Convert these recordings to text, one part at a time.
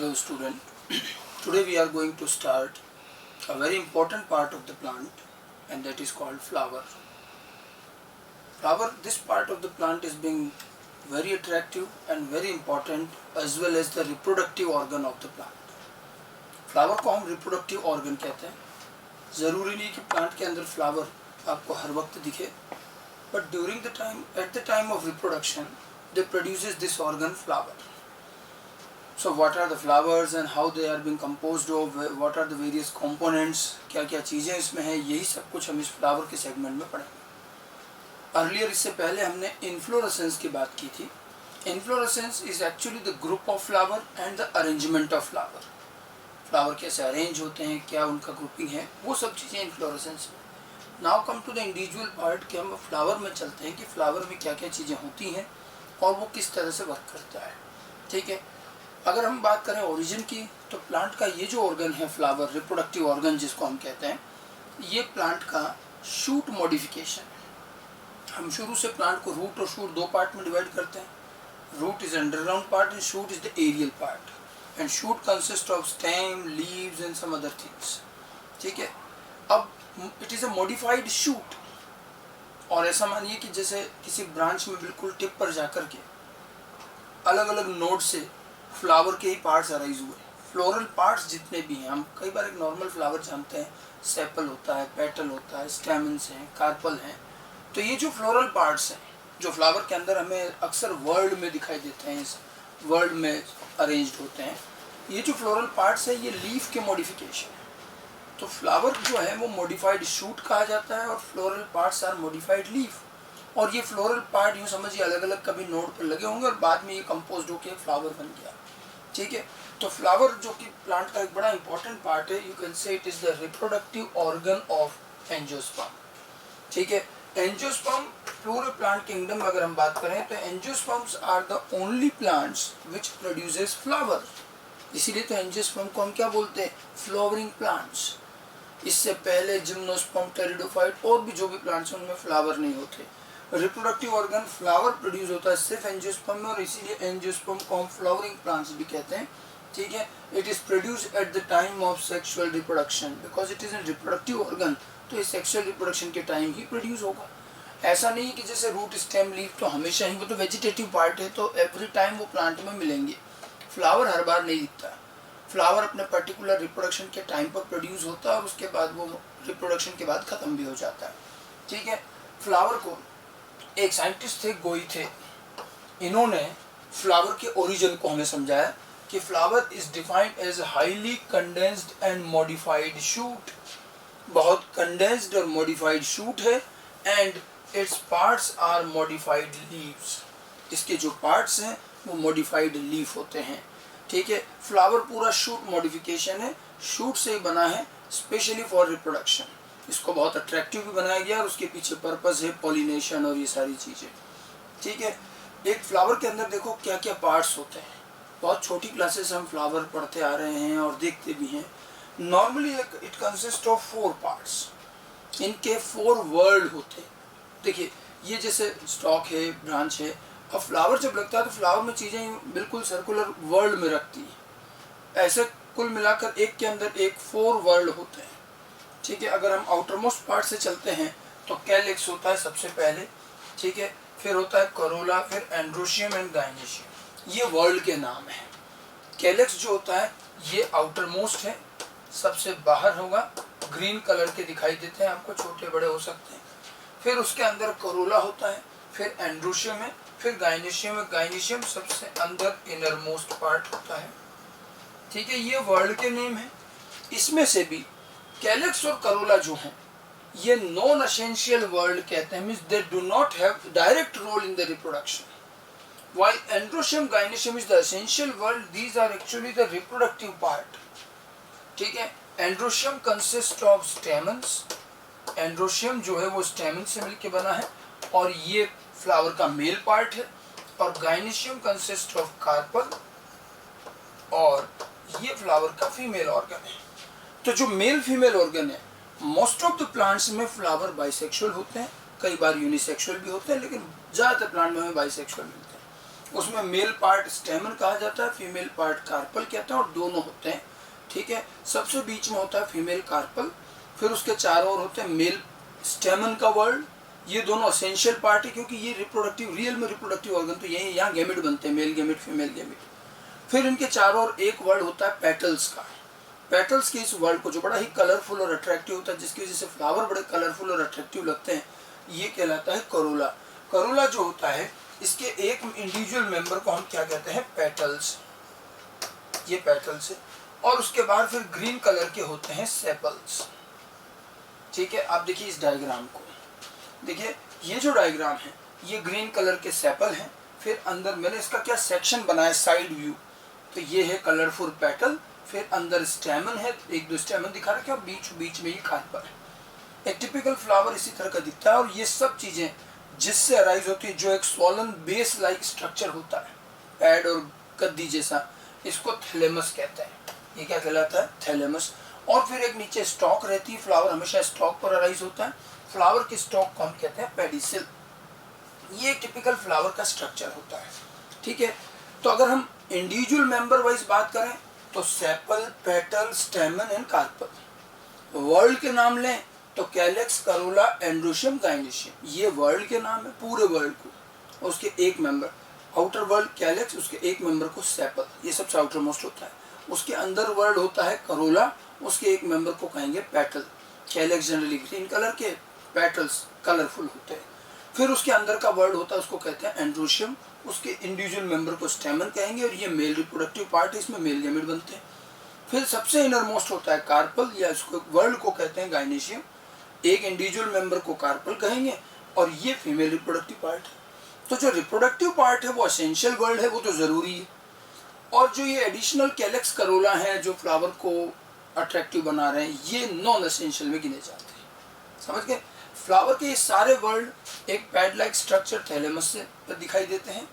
Hello student, today we are going to start a very important part of the plant and that is called flower. This part of the plant is being very attractive and very important as well as the reproductive organ of the plant. Flower को हम reproductive organ कहते हैं. ज़रूरी नहीं कि plant के अंदर flower आपको हर वक्त दिखे, but at the time of reproduction they produces this organ flower. So what are the flowers and how they are being composed of, what are the various components, क्या क्या चीज़ें इसमें हैं, यही सब कुछ हम इस फ्लावर के सेगमेंट में पढ़ेंगे. अर्लियर इससे पहले हमने इन्फ्लोरेसेंस की बात की थी. Inflorescence is actually the group of flower and the arrangement of flower. Flower कैसे अरेंज होते हैं, क्या उनका ग्रुपिंग है, वो सब चीज़ें इन्फ्लोरेसेंस में. Now come to the individual part कि हम फ्लावर में चलते हैं कि फ्लावर में क्या क्या चीज़ें होती हैं और वो किस तरह से वर्क करता है. ठीक है, अगर हम बात करें ओरिजिन की तो प्लांट का ये जो ऑर्गन है फ्लावर, रिप्रोडक्टिव ऑर्गन जिसको हम कहते हैं, ये प्लांट का शूट मॉडिफिकेशन है. हम शुरू से प्लांट को रूट और शूट दो पार्ट में डिवाइड करते हैं. Root is underground part and shoot is the aerial part and shoot consist of stem, leaves and some other things. ठीक है, अब it is a modified shoot. और ऐसा मानिए कि जैसे किसी ब्रांच में बिल्कुल टिप पर जाकर के अलग अलग नोड से फ्लावर के ही पार्ट्स अराइज हुए. फ्लोरल पार्ट्स जितने भी हैं, हम कई बार एक नॉर्मल फ्लावर जानते हैं, सेपल होता है, पेटल होता है, स्टेमन्स हैं, कार्पल हैं. तो ये जो फ्लोरल पार्ट्स हैं जो फ्लावर के अंदर हमें अक्सर वर्ल्ड में दिखाई देते हैं, इस वर्ल्ड में अरेंज्ड होते हैं, ये जो फ्लोरल पार्ट्स हैं ये लीफ के मॉडिफिकेशन है. तो फ्लावर जो है वो मॉडिफाइड शूट कहा जाता है और floral parts are modified leaf. और ये फ्लोरल पार्ट यूँ समझिए अलग अलग कभी नोड पर लगे होंगे और बाद में ये कंपोज्ड होकर फ्लावर बन गया. ठीक है, तो फ्लावर जो कि प्लांट का एक बड़ा इंपॉर्टेंट पार्ट है, you can say it is the reproductive organ of angiosperm. ठीक है, एंजियोस्पर्म पूरे प्लांट किंगडम में अगर हम बात करें तो angiosperms are the only plants which produces flower. इसीलिए तो एंजियोस्पर्म को हम क्या बोलते हैं, फ्लावरिंग प्लांट्स. इससे पहले जिम्नोस्पर्म, टेरिडोफाइट और भी जो भी प्लांट्स हैं उनमें फ्लावर नहीं होते. रिप्रोडक्टिव ऑर्गन फ्लावर प्रोड्यूस होता है सिर्फ एंजियोस्पर्म में और इसीलिए एंजियोस्पर्म को हम फ्लावरिंग प्लांट्स भी कहते हैं. ठीक है, it is produce at the time of sexual reproduction because it is an reproductive organ. तो ये सेक्सुअल रिप्रोडक्शन के टाइम ही प्रोड्यूस होगा. ऐसा नहीं कि जैसे रूट, स्टेम, लीफ तो हमेशा ही, वो तो वेजिटेटिव पार्ट है तो एवरी टाइम वो प्लांट में मिलेंगे. फ्लावर हर बार नहीं दिखता. फ्लावर अपने पर्टिकुलर रिप्रोडक्शन के टाइम पर प्रोड्यूस होता है और उसके बाद वो रिप्रोडक्शन के बाद ख़त्म भी हो जाता है. ठीक है, फ्लावर को एक साइंटिस्ट थे, गोई थे, इन्होंने फ्लावर के ओरिजिन को हमें समझाया कि flower is defined as highly condensed and modified shoot. बहुत कंडेंस्ड और मॉडिफाइड शूट है and its parts are modified leaves. इसके जो पार्ट्स हैं वो मॉडिफाइड लीफ होते हैं. ठीक है, फ्लावर पूरा शूट मॉडिफिकेशन है, शूट से ही बना है स्पेशली फॉर रिप्रोडक्शन. इसको बहुत अट्रैक्टिव भी बनाया गया और उसके पीछे पर्पस है पॉलिनेशन और ये सारी चीज़ें. ठीक है, एक फ्लावर के अंदर देखो क्या क्या पार्ट्स होते हैं. बहुत छोटी क्लासेस से हम फ्लावर पढ़ते आ रहे हैं और देखते भी हैं. Normally it consist of 4 parts. इनके 4 वर्ल्ड होते हैं. देखिए ये जैसे स्टॉक है, ब्रांच है. अब फ्लावर जब लगता है तो फ्लावर में चीज़ें बिल्कुल सर्कुलर वर्ल्ड में रखती है. ऐसे कुल मिलाकर एक के अंदर एक 4 वर्ल्ड होते हैं. ठीक है, अगर हम आउटरमोस्ट पार्ट से चलते हैं तो कैलिक्स होता है सबसे पहले. ठीक है, फिर होता है करोला, फिर एंड्रोशियम एंड गाइनेशियम. ये वर्ल्ड के नाम है. कैलिक्स जो होता है ये आउटरमोस्ट है, सबसे बाहर होगा, ग्रीन कलर के दिखाई देते हैं आपको, छोटे बड़े हो सकते हैं. फिर उसके अंदर करोला होता है, फिर एंड्रोशियम है, फिर गाइनेशियम है. गाइनेशियम सबसे अंदर इनर मोस्ट पार्ट होता है. ठीक है, ये वर्ल्ड के नेम है. इसमें से भी कैलिक्स और करोला जो हैं ये नॉन एसेंशियल वर्ल्ड कहते हैं, means they do not have direct role in the reproduction. While androecium, gynoecium is the essential whorl, these are actually the reproductive part. ठीक है, androecium consist of stamens. Androecium जो है वो स्टेमन से मिलकर बना है और ये फ्लावर का मेल पार्ट है. और गाइनेशियम कंसिस्ट ऑफ कार्पल और ये फ्लावर का फीमेल ऑर्गन है. तो जो मेल फीमेल ऑर्गन है, मोस्ट ऑफ द प्लांट्स में फ्लावर बाइसेक्सुअल होते हैं, कई बार यूनिसेक्सुअल भी होते हैं, लेकिन ज़्यादातर प्लांट में हमें बाइसेक्सुअल मिलते हैं. उसमें मेल पार्ट स्टेमन कहा जाता है, फीमेल पार्ट कार्पल कहते हैं, और दोनों होते हैं। ठीक है, सबसे बीच में होता है फीमेल कार्पल, फिर उसके चारों ओर होते हैं मेल स्टेमन का वर्ल्ड। ये दोनों असेंशियल पार्ट है, क्योंकि ये रिप्रोडक्टिव, रियल में रिप्रोडक्टिव ऑर्गन तो यही, यहाँ गैमेट बनते हैं, मेल गैमेट फीमेल गैमेट। फिर इनके चारों ओर एक वर्ल्ड होता है पेटल्स का। पेटल्स के इस वर्ल्ड को, जो बड़ा ही कलरफुल और अट्रैक्टिव होता है, जिसकी वजह से फ्लावर बड़े कलरफुल और अट्रैक्टिव लगते हैं, ये कहलाता है करोला। करोला जो होता है, इसके एक इंडिविजुअल मेंबर को हम क्या कहते हैं, पेटल्स। ये पेटल्स है। और उसके बाद फिर ग्रीन कलर के होते हैं सेपल्स। ठीक है, आप देखिए इस डायग्राम को, देखिए ये जो डायग्राम है, ये ग्रीन कलर के सेपल हैं। फिर अंदर मैंने इसका क्या सेक्शन बनाया, साइड व्यू, तो ये है कलरफुल पेटल, फिर अंदर स्टेमन है, एक दो स्टेमन दिखा रखे, और बीच बीच में ये कार्पल है। एक टिपिकल फ्लावर इसी तरह का दिखता है। और ये सब चीजें जिससे अराइज होती है, जो एक स्वॉलन बेस लाइक स्ट्रक्चर होता है, पैड और गद्दी जैसा, इसको थैलेमस कहते हैं। ये क्या कहलाता है, थैलेमस। और फिर एक नीचे स्टॉक रहती है, फ्लावर हमेशा स्टॉक पर अराइज होता है, फ्लावर की स्टॉक को हम कहते हैं पेडिसिल। ये एक टिपिकल फ्लावर का स्ट्रक्चर होता है। ठीक है, तो अगर हम इंडिविजुअल मेंबर वाइज बात करें तो sepal, petal, stamen and carpel. Whorl के नाम लें तो कैलेक्स, करोला, एंड्रोशियम, गाइनेशियम, ये वर्ल्ड के नाम है, पूरे वर्ल्ड को। उसके एक मेंबर, आउटर वर्ल्ड कैलेक्स, उसके एक मेंबर को सेपल, ये सबसे आउटर मोस्ट होता है। उसके अंदर वर्ल्ड होता है करोला, उसके एक मेंबर को कहेंगे petal. Calyx generally green colour के, पेटल्स कलरफुल होते हैं। फिर उसके अंदर का वर्ल्ड होता है, उसको कहते हैं एंड्रोशियम, उसके इंडिविजुअल मेंबर को स्टेमन कहेंगे, और ये मेल रिप्रोडक्टिव पार्ट है, इसमें मेल गैमेट बनते हैं। फिर सबसे इनर मोस्ट होता है कार्पल, या इसको वर्ल्ड को कहते हैं गाइनेशियम, एक इंडिविजुअल मेंबर को कार्पल कहेंगे, और ये फीमेल रिप्रोडक्टिव पार्ट है। तो जो रिप्रोडक्टिव पार्ट है वो एसेंशियल वर्ल्ड है, वो तो जरूरी है। और जो ये एडिशनल कैलेक्स, करोला है, जो फ्लावर को अट्रैक्टिव बना रहे हैं, ये नॉन एसेंशियल में गिने जाते हैं। समझ गए, फ्लावर के ये सारे वर्ल्ड एक पैड लाइक स्ट्रक्चर थैलेमस से दिखाई देते हैं,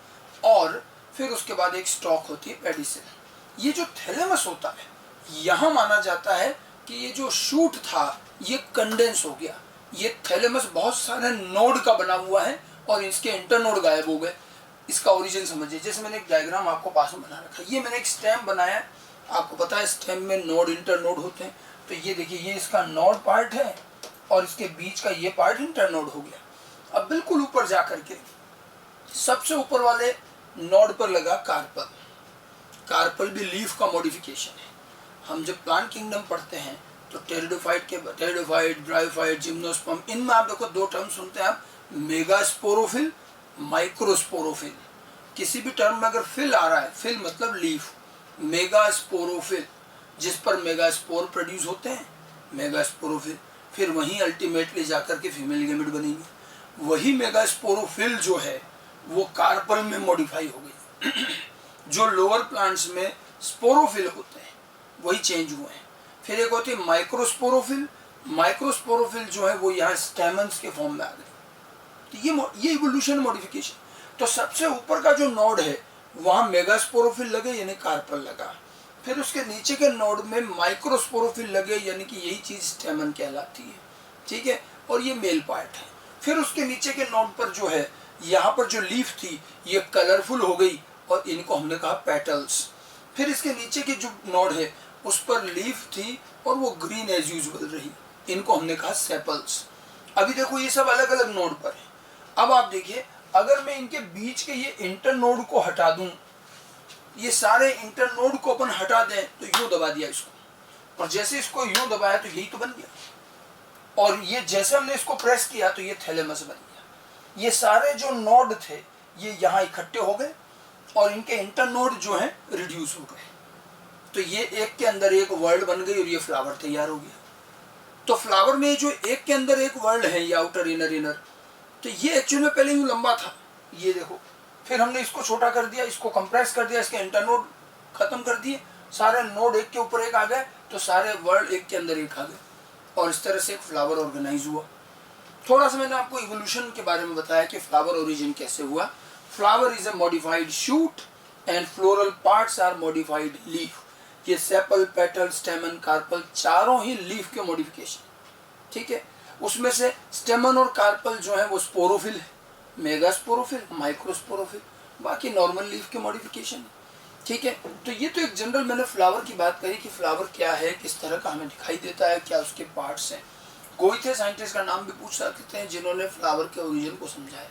और फिर उसके बाद एक स्टॉक होती है पेडिसिल। ये जो थैलेमस होता है, यहाँ माना जाता है कि ये जो शूट था ये कंडेंस हो गया। ये थैलेमस बहुत सारे नोड का बना हुआ है, और इसके इंटरनोड गायब हो गए। इसका ओरिजिन समझिए, जैसे मैंने एक डायग्राम आपको पास में बना रखा है, ये मैंने एक स्टेम बनाया, आपको पता है स्टेम में नोड इंटरनोड होते हैं। तो ये देखिए, ये इसका नोड पार्ट है, और इसके बीच का ये पार्ट इंटरनोड हो गया। अब बिल्कुल ऊपर जाकर के सबसे ऊपर वाले नोड पर लगा कार्पल। कार्पल भी लीफ का मॉडिफिकेशन है। हम जब प्लांट किंगडम पढ़ते हैं तो टेरिडोफाइट, ब्रायोफाइट, जिम्नोस्पर्म, इनमें आप देखो दो टर्म सुनते हैं आप, मेगास्पोरोफिल, माइक्रोस्पोरोफिल। किसी भी टर्म में अगर फिल आ रहा है, फिल मतलब लीफ, मेगास्पोरोफिल, जिस पर मेगास्पोर प्रोड्यूस होते हैं, मेगास्पोरोफिल। फिर वहीं अल्टीमेटली जाकर के फीमेल गैमेट बनेंगे। वही मेगास्पोरोफिल जो है वो कार्पल में मॉडिफाई हो गई। जो लोअर प्लांट्स में स्पोरोफिल होते हैं वही चेंज हुए हैं। फिर एक होती है माइक्रोस्पोरोफिल। माइक्रोस्पोरोफिल जो है वो यहाँ स्टेमन्स के फॉर्म में आ गए। तो ये इवोल्यूशन मॉडिफिकेशन। तो सबसे ऊपर का जो नोड है वहाँ मेगास्पोरोफिल लगे, यानी कार्पल लगा। फिर उसके नीचे के नोड में माइक्रोस्पोरोफिल लगे, यानी कि यही चीज स्टेमन कहलाती है। ठीक है, और ये मेल पार्ट है। फिर उसके नीचे के नोड पर जो है, यहाँ पर जो लीफ थी ये कलरफुल हो गई, और इनको हमने कहा पेटल्स। फिर इसके नीचे की जो नोड है उस पर लीफ थी और वो ग्रीन एज यूजुअल रही, इनको हमने कहा सेपल्स। अभी देखो ये सब अलग अलग नोड पर है। अब आप देखिए, अगर मैं इनके बीच के ये इंटर नोड को हटा दूं, ये सारे इंटर नोड को अपन हटा दें तो यूं दबा दिया इसको, और जैसे इसको यूं दबाया तो यही तो बन गया। और ये जैसे हमने इसको प्रेस किया तो ये थैलेमस बन गया। ये सारे जो नोड थे ये यहाँ इकट्ठे हो गए, और इनके इंटर नोड जो है रिड्यूस हो गए। तो ये एक के अंदर एक वर्ल्ड बन गई, और ये फ्लावर तैयार हो गया। तो फ्लावर में जो एक के अंदर एक वर्ल्ड है, ये आउटर इनर इनर, तो ये एक्चुअल में पहले यूं लंबा था, ये देखो। फिर हमने इसको छोटा कर दिया, इसको कंप्रेस कर दिया, इसके इंटरनोड खत्म कर दिए, सारे नोड एक के ऊपर एक आ गए, तो सारे वर्ल्ड एक के अंदर एक आ गए, और इस तरह से एक फ्लावर ऑर्गेनाइज हुआ। थोड़ा सा मैंने आपको इवोल्यूशन के बारे में बताया कि फ्लावर ओरिजिन कैसे हुआ। Flower is a modified shoot and floral parts are modified leaf. ये सेपल, पेटल, स्टेमन, कार्पल चारों ही लीफ के मॉडिफिकेशन। ठीक है, उसमें से स्टेमन और कार्पल जो है वो स्पोरोफिल है, मेगास्पोरोफिल, माइक्रोस्पोरोफिल। बाकी नॉर्मल लीफ के मॉडिफिकेशन। ठीक है, तो ये तो एक जनरल मैंने फ्लावर की बात करी कि फ्लावर क्या है, किस तरह का हमें दिखाई देता है, क्या उसके पार्ट्स हैं। कोई थे साइंटिस्ट का नाम भी पूछ सकते हैं जिन्होंने फ्लावर के ओरिजिन को समझाया।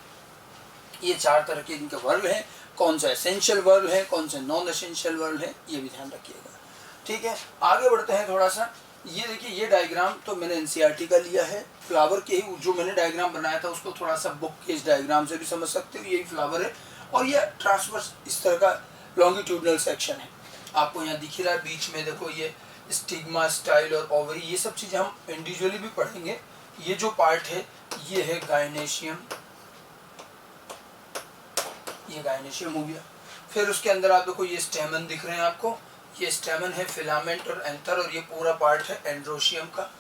ये 4 तरह के इनके वर्ग हैं, कौन सा एसेंशियल वर्ग है, कौन से नॉन एसेंशियल वर्ग है, ये भी ध्यान रखिएगा। ठीक है, आगे बढ़ते हैं थोड़ा सा। ये देखिए, ये डायग्राम तो मैंने एनसीईआरटी का लिया है। फ्लावर के ही जो मैंने डायग्राम बनाया था उसको थोड़ा सा बुक के इस डायग्राम से भी समझ सकते हो, यही फ्लावर है। और ये ट्रांसवर्स इस तरह का लॉन्गिट्यूडनल सेक्शन है, आपको यहाँ दिख रहा है बीच में। देखो ये स्टिग्मा, स्टाइल और ओवरी, ये सब चीज़ें हम इंडिविजुअली भी पढ़ेंगे। ये जो पार्ट है ये है गायनेशियम, ये गायनेशियम हो गया। फिर उसके अंदर आप देखो ये स्टेमन दिख रहे हैं आपको, ये स्टेमन है, फिलामेंट और एंथर, और ये पूरा पार्ट है एंड्रोशियम का।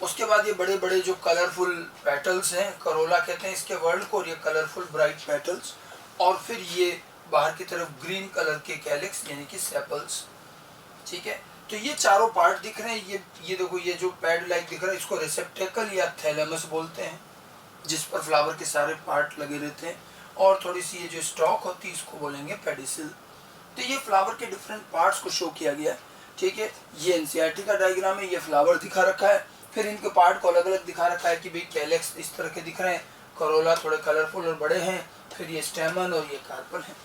उसके बाद ये बड़े बड़े जो कलरफुल पेटल्स हैं, करोला कहते हैं इसके वर्ड को, और ये कलरफुल ब्राइट पेटल्स, और फिर ये बाहर की तरफ ग्रीन कलर के कैलिक्स यानी कि सेपल्स। ठीक है, तो ये चारों पार्ट दिख रहे हैं। ये देखो ये जो पैड लाइक दिख रहा है इसको रिसेप्टेकल या थैलेमस बोलते हैं, जिस पर फ्लावर के सारे पार्ट लगे रहते हैं। और थोड़ी सी ये जो स्टॉक होती है इसको बोलेंगे पेडिसिल। तो ये फ्लावर के डिफरेंट पार्ट्स को शो किया गया है। ठीक है, ये एनसीईआरटी का डायग्राम है, ये फ्लावर दिखा रखा है। फिर इनके पार्ट को अलग अलग दिखा रखा है कि भाई कैलेक्स इस तरह के दिख रहे हैं, करोला थोड़े कलरफुल और बड़े हैं, फिर ये स्टेमन और ये कार्पल है।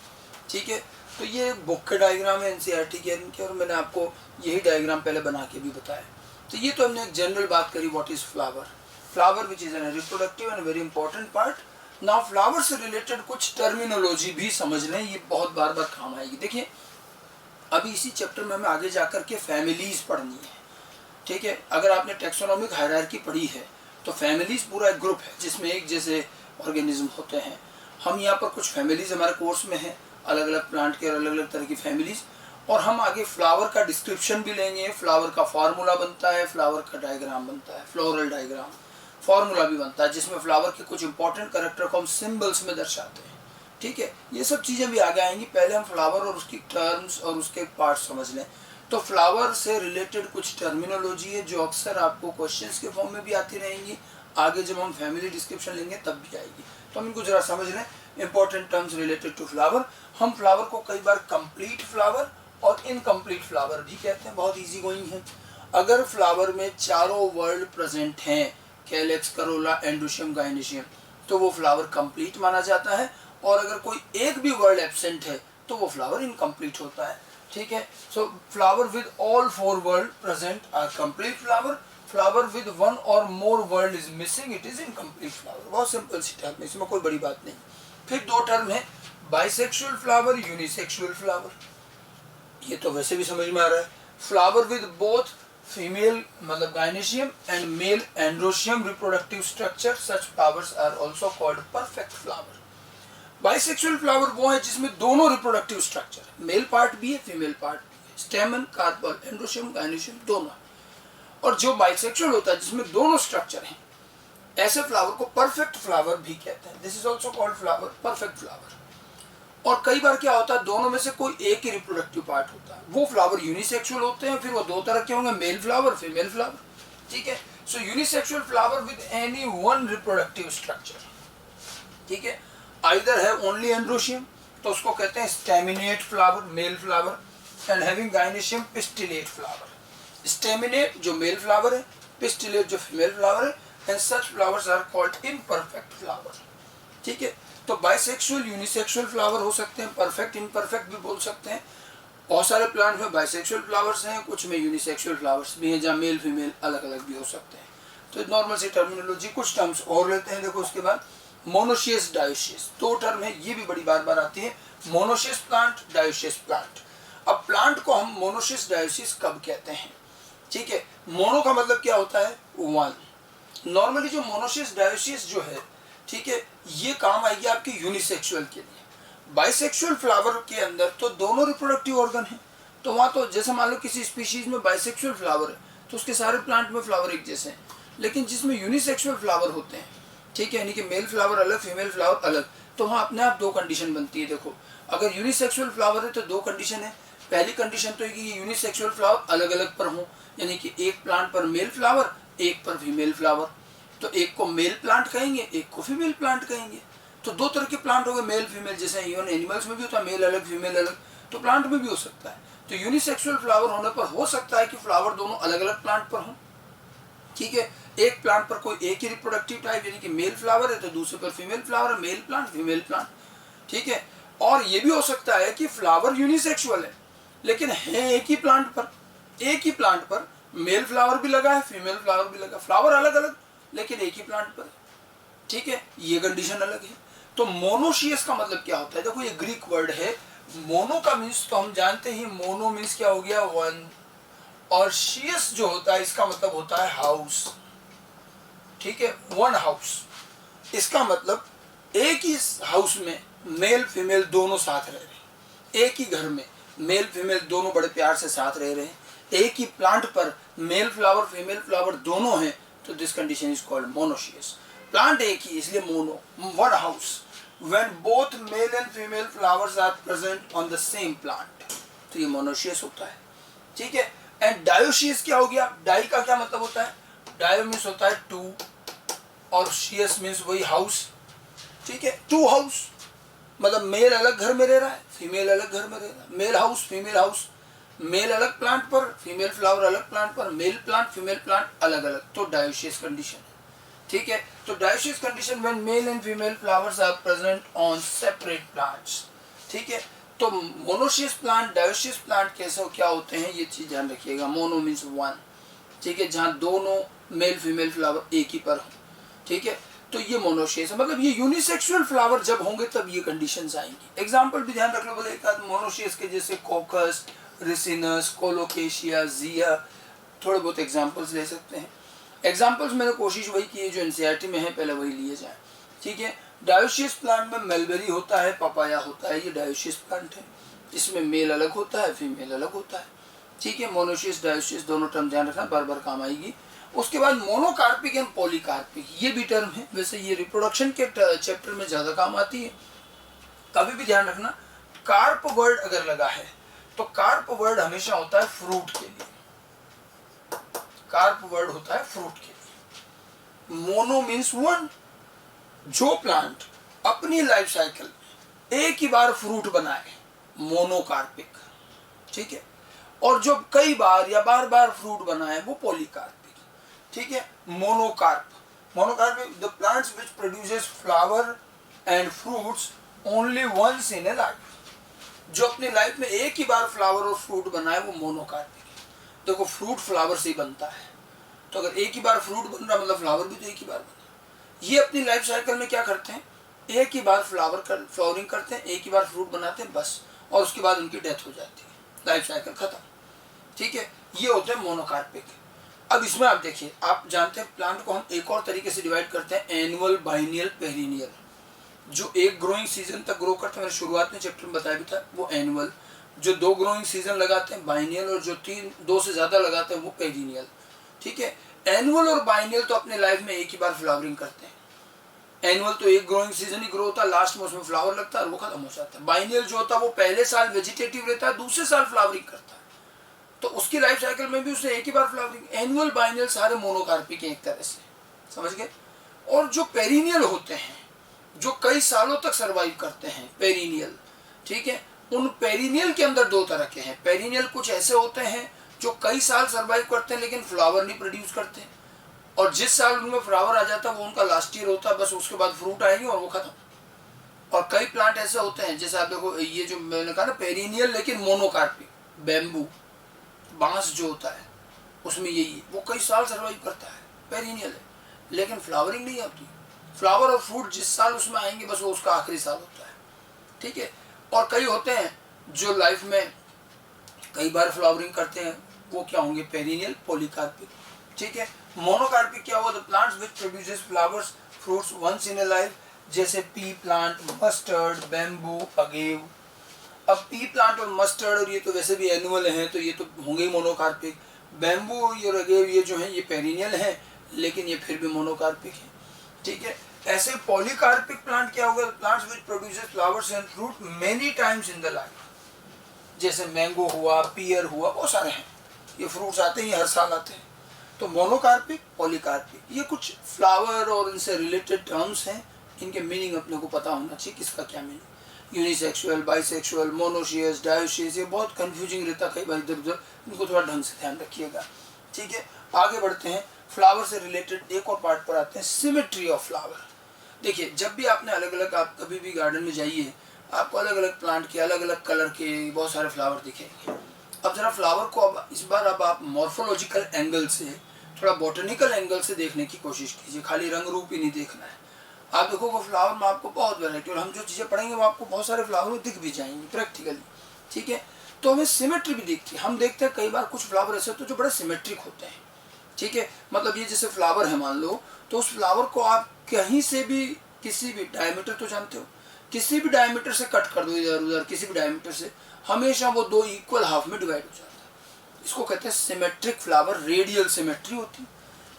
ठीक है, तो ये बुक के डायग्राम है एनसीईआरटी के इनके, और मैंने आपको यही डायग्राम पहले बना के भी बताया। तो ये तो हमने एक जनरल बात करी what is flower. Flower which is an reproductive and very important part. Now flower से रिलेटेड कुछ टर्मिनोलॉजी भी समझ लें, ये बहुत बार बार काम आएगी। देखिए, अभी इसी चैप्टर में हमें आगे जाकर के फैमिलीज पढ़नी है। ठीक है, अगर आपने टेक्सोनॉमिक हायरार्की पढ़ी है तो फैमिलीज पूरा एक ग्रुप है जिसमें एक जैसे ऑर्गेनिज्म होते हैं। हम यहाँ पर कुछ फैमिलीज हमारे कोर्स में हैं, अलग अलग प्लांट के अलग अलग तरह की फैमिलीज, और हम आगे फ्लावर का डिस्क्रिप्शन भी लेंगे। फ्लावर का फार्मूला बनता है, फ्लावर का डायग्राम बनता है, फ्लोरल डायग्राम, फार्मूला भी बनता है जिसमें फ्लावर के कुछ इंपॉर्टेंट कैरेक्टर को हम सिंबल्स में दर्शाते हैं। ठीक है, ये सब चीज़ें भी आगे आएंगी। पहले हम फ्लावर और उसकी टर्म्स और उसके पार्ट्स समझ लें। तो फ्लावर से रिलेटेड कुछ टर्मिनोलॉजी है जो अक्सर आपको क्वेश्चंस के फॉर्म में भी आती रहेंगी, आगे जब हम फैमिली डिस्क्रिप्शन लेंगे तब भी आएगी। तो हम इनको जरा समझ लें, important terms related to flower. हम फ्लावर को कई बार कंप्लीट फ्लावर और इनकम्प्लीट फ्लावर भी कहते हैं, बहुत ईजी गोइंग है। अगर फ्लावर में चारों वर्ड प्रेजेंट हैं, कैलेक्स, करोला, एंड्रोशियम, गायनेशियम, तो वो फ्लावर कंप्लीट माना जाता है। और अगर कोई एक भी वर्ड एब्सेंट है तो वो फ्लावर इनकम्प्लीट होता है। ठीक है, so flower with all 4 whorl present are complete flower. Flower with 1 or more whorl is missing, it is incomplete flower. बहुत सिंपल सी टर्म है, इसमें कोई बड़ी बात नहीं। फिर 2 टर्म है, बाइसेक्सुअल फ्लावर, यूनिसेक्सुअल फ्लावर। ये तो वैसे भी समझ में आ रहा है। फ्लावर विद बोथ फीमेल मतलब gynoecium and male androecium reproductive structure, such flowers are also called perfect flower. Bisexual flower वो है जिसमें दोनों रिप्रोडक्टिव स्ट्रक्चर, मेल पार्ट भी है, फीमेल पार्ट भी है, स्टेमन, कार्पल, एंड्रोशियम, गायनेशियम दोनों। और जो बाइसेक्सुअल होता है जिसमें दोनों स्ट्रक्चर हैं, ऐसे फ्लावर को परफेक्ट फ्लावर भी कहते हैं। This is also called flower, perfect flower. और कई बार क्या होता है, दोनों में से कोई एक ही रिप्रोडक्टिव पार्ट होता है, वो फ्लावर यूनिसेक्सुअल होते हैं। फिर वो 2 तरह के होंगे, मेल फ्लावर, फीमेल फ्लावर। ठीक है, so unisexual flower with any 1 reproductive structure. ठीक है, आइदर है ओनली एंड्रोशियम तो उसको कहते हैं staminate flower, male flower, and having gynoecium, pistillate flower. Staminate जो मेल फ्लावर है, पिस्टिलेट जो फीमेल फ्लावर है, and such flowers are called imperfect flower. ठीक है, तो बाइसेक्सुअल, यूनिसेक्सुअल फ्लावर हो सकते हैं, परफेक्ट, इम्परफेक्ट भी बोल सकते हैं। बहुत सारे प्लांट में बाइसेक्सुअल फ्लावर्स हैं, कुछ में यूनिसेक्सुअल फ्लावर्स भी हैं जहाँ मेल फीमेल अलग अलग भी हो सकते हैं। तो नॉर्मल सी टर्मिनोलॉजी, कुछ टर्म्स और लेते हैं। देखो उसके बाद मोनोशियस, डायोशियस, 2 टर्म है, ये भी बड़ी बार बार आती है। Monoecious plant, dioecious plant. अब प्लांट को हम मोनोशियस, डायोशियस कब कहते हैं? ठीक है, मोनो का मतलब क्या होता है? 1। नॉर्मली जो मोनोशियस, डायोशियस जो है, ठीक है, ये काम आएगी आपके यूनिसेक्सुअल के लिए। बाइसेक्सुअल फ्लावर के अंदर तो दोनों रिप्रोडक्टिव ऑर्गन है, तो वहाँ तो जैसे मान लो किसी स्पीशीज में बाइसेक्सुअल फ्लावर है तो उसके सारे प्लांट में फ्लावर एक जैसे हैं। लेकिन जिसमें यूनिसेक्सुअल फ्लावर होते हैं, ठीक है, यानी कि मेल फ्लावर अलग, फीमेल फ्लावर अलग, तो वहाँ अपने आप 2 कंडीशन बनती है। देखो, अगर यूनिसेक्सुअल फ्लावर है तो 2 कंडीशन है। पहली कंडीशन तो है कि यूनिसेक्सुअल फ्लावर अलग अलग पर हो, यानी कि एक प्लांट पर मेल फ्लावर, एक पर फीमेल फ्लावर। तो एक को मेल प्लांट कहेंगे, एक को फीमेल प्लांट कहेंगे। तो दो तरह के प्लांट हो गए, मेल फीमेल, जैसे इवन एनिमल्स में भी होता है मेल अलग फीमेल अलग, तो प्लांट में भी हो सकता है। तो यूनिसेक्सुअल फ्लावर होने पर हो सकता है कि फ्लावर दोनों अलग अलग प्लांट पर हों, ठीक है। एक प्लांट पर कोई एक ही रिप्रोडक्टिव टाइप यानी कि मेल फ्लावर है, तो दूसरे पर फीमेल फ्लावर है, मेल प्लांट फीमेल प्लांट, ठीक है। और ये भी हो सकता है कि फ्लावर यूनिसेक्सुअल है लेकिन है एक ही प्लांट पर, एक ही प्लांट पर मेल फ्लावर भी लगा है फीमेल फ्लावर भी लगा, फ्लावर अलग अलग लेकिन एक ही प्लांट पर, ठीक है। ये कंडीशन अलग है। तो मोनोशियस का मतलब क्या होता है? देखो ये ग्रीक वर्ड है, मोनो का मीन्स तो हम जानते ही, मोनो मीन्स क्या हो गया, वन, और शियस जो होता है इसका मतलब होता है हाउस, ठीक है, वन हाउस। इसका मतलब एक ही हाउस में मेल फीमेल दोनों साथ रह रहे हैं, एक ही घर में मेल फीमेल दोनों बड़े प्यार से साथ रह रहे हैं, एक ही प्लांट पर मेल फ्लावर फीमेल फ्लावर दोनों हैं, तो this condition is called monoecious. Plant एक ही इसलिए mono, one house, when both male and female flowers are present on the same plant, तो ये मोनोशियस होता है, ठीक है। एंड डायोशियस क्या हो गया? डाई का क्या मतलब होता है? डायो मीन्स होता है टू, और शियस मीन्स वही हाउस, ठीक है, टू हाउस, मतलब मेल अलग घर में रह रहा है फीमेल अलग घर में रह रहा है, male house female house, male अलग प्लांट पर फीमेल फ्लावर अलग प्लांट पर, मेल प्लांट फीमेल प्लांट अलग अलग, तो डायोशियस कंडीशन है, ठीक है। तो dioecious condition when male and female flowers are present on separate plants, ठीक है। तो मोनोशियस प्लांट डायोशियस प्लांट कैसे हो क्या होते हैं ये चीज ध्यान रखिएगा। मोनो मीन्स वन, ठीक है, जहाँ दोनों मेल फीमेल फ्लावर एक ही पर हो, ठीक है, तो ये मोनोशियस है। मतलब ये यूनिसेक्सुअल फ्लावर जब होंगे तब ये कंडीशंस आएंगी। एग्जांपल भी ध्यान रख लो, बोले एक आध मोनोशियस के जैसे कोकस, रिसिनस, कोलोकेशिया, जिया, थोड़े बहुत एग्जांपल्स ले सकते हैं। एग्जांपल्स मैंने कोशिश वही की है जो एनसीईआरटी में है, पहले वही लिए जाए, ठीक है। डायोशियस प्लांट में मेलबेरी होता है, पपाया होता है, ये डायोशियस प्लांट है, इसमें मेल अलग होता है फीमेल अलग होता है, ठीक है। मोनोशियस डायोशियस दोनों टर्म ध्यान रखना, बार बार काम आएगी। उसके बाद मोनोकार्पिक एंड पॉलीकार्पिक, ये भी टर्म है, वैसे ये रिप्रोडक्शन के चैप्टर में ज्यादा काम आती है। कभी भी ध्यान रखना कार्प वर्ड अगर लगा है तो कार्प वर्ड हमेशा होता है फ्रूट के लिए, कार्प वर्ड होता है फ्रूट के लिए। मोनो मीन्स वन, जो प्लांट अपनी लाइफ साइकिल में एक ही बार फ्रूट बनाए, मोनोकार्पिक, ठीक है। और जो कई बार या बार बार फ्रूट बनाए वो पॉलीकार्पिक, ठीक है। Monocarp, monocarpic the plants which produces flower and fruits only once in a life, जो अपनी लाइफ में एक ही बार फ्लावर और फ्रूट बनाए वो मोनोकार्पिक है। देखो फ्रूट फ्लावर से ही बनता है, तो अगर एक ही बार फ्रूट बन रहा मतलब फ्लावर भी तो एक ही बार बना। ये अपनी लाइफ साइकिल में क्या करते हैं, एक ही बार फ्लावरिंग करते हैं, एक ही बार फ्रूट बनाते हैं बस, और उसके बाद उनकी डेथ हो जाती है, लाइफ साइकिल खत्म, ठीक है। ये होते हैं मोनोकार्पिक। अब इसमें आप देखिए, आप जानते हैं प्लांट को हम एक और तरीके से डिवाइड करते हैं, एनुअल, बाइनियल, पेरिनियल। जो एक ग्रोइंग सीजन तक ग्रो करते हैं, मैंने शुरुआत में चैप्टर में बताया भी था, वो एनुअल। जो दो ग्रोइंग सीजन लगाते हैं बाइनियल, और जो दो से ज्यादा लगाते हैं वो पेरिनियल, ठीक है। एनुअल और बाइनियल तो अपने लाइफ में एक ही बार फ्लावरिंग करते हैं। एनुअल तो एक ग्रोइंग सीजन ही ग्रो होता है, लास्ट में उसमें फ्लावर लगता है और वो खत्म हो जाता है। बाइनियल जो होता है वो पहले साल वेजिटेटिव रहता है, दूसरे साल फ्लावरिंग करता है, तो उसकी लाइफ साइकिल में भी उसने एक ही बार फ्लावरिंग। एनुअल बाइनियल सारे मोनोकार्पिक एक तरह से, समझ गए। और जो पेरिनियल होते हैं जो कई सालों तक सरवाइव करते हैं, पेरिनियल, ठीक है। उन पेरिनियल के अंदर दो तरह के हैं। पेरिनियल कुछ ऐसे होते हैं जो कई साल सरवाइव करते हैं लेकिन फ्लावर नहीं प्रोड्यूस करते, और जिस साल उनमें फ्लावर आ जाता है वो उनका लास्ट ईयर होता है, बस उसके बाद फ्रूट आएंगे और वो खत्म। और कई प्लांट ऐसे होते हैं, जैसे आप देखो ये जो मैंने कहा ना पेरिनियल लेकिन मोनोकार्पिक, बैम्बू, बांस जो होता है उसमें यही, वो कई साल सर्वाइव करता है, पेरिनियल है, लेकिन फ्लावरिंग नहीं होती। फ्लावर और फ्रूट जिस साल उसमें आएंगे बस वो उसका आखिरी साल होता है, ठीक है। और कई होते हैं जो लाइफ में कई बार फ्लावरिंग करते हैं, वो क्या होंगे, पेरिनियल, पॉलीकार्पिक, ठीक है। मोनोकार्पिक क्या हुआ, the plants which produces flowers fruits once in a life, जैसे pea plant, mustard, bamboo, agave. अब पी प्लांट और मस्टर्ड, और ये तो वैसे भी एनुअल हैं तो ये तो होंगे ही मोनोकार्पिक। बैम्बू और अगेव ये जो है ये पेरिनियल है लेकिन ये फिर भी मोनोकार्पिक है, ठीक है। ऐसे पॉलीकार्पिक प्लांट क्या होगा, plants which produces flowers and fruit many times in the life, जैसे मैंगो हुआ, पियर हुआ, बहुत सारे हैं, ये फ्रूट्स आते ही हर साल आते हैं। तो मोनोकार्पिक, पॉलीकार्पिक, ये कुछ फ्लावर और इनसे रिलेटेड टर्म्स हैं इनके मीनिंग अपने को पता होना चाहिए, किसका क्या meaning. Unisexual, bisexual, monoecious, dioecious, ये बहुत कंफ्यूजिंग रहता है कई बार इधर उधर, इनको थोड़ा ढंग से ध्यान रखिएगा। ठीक है, आगे बढ़ते हैं। फ्लावर से रिलेटेड एक और पार्ट पर आते हैं, सिमेट्री ऑफ फ्लावर। देखिए, जब भी आपने अलग अलग, आप कभी भी गार्डन में जाइए, आपको अलग अलग प्लांट के अलग अलग कलर के बहुत सारे फ्लावर दिखेंगे। अब जरा फ्लावर को अब इस बार अब आप मॉर्फोलॉजिकल एंगल से, थोड़ा बॉटनिकल एंगल से देखने की कोशिश कीजिए, खाली रंग रूप ही नहीं देखना है। आप देखोगे फ्लावर में आपको बहुत वैरायटी, और हम जो चीज़ें पढ़ेंगे वो आपको बहुत सारे फ्लावर में दिख भी जाएंगे प्रैक्टिकली। ठीक है, तो हमें सिमेट्री भी दिखती है। हम देखते हैं कई बार कुछ फ्लावर ऐसे होते हैं जो बड़े सिमेट्रिक होते हैं। ठीक है, मतलब ये जैसे फ्लावर है मान लो, तो उस फ्लावर को आप कहीं से भी, किसी भी डायमीटर तो जानते हो, किसी भी डायमीटर से कट कर दो इधर उधर, किसी भी डायमीटर से, हमेशा वो दो इक्वल हाफ में डिवाइड हो जाता है। इसको कहते हैं सिमेट्रिक फ्लावर, रेडियल सिमेट्री होती है,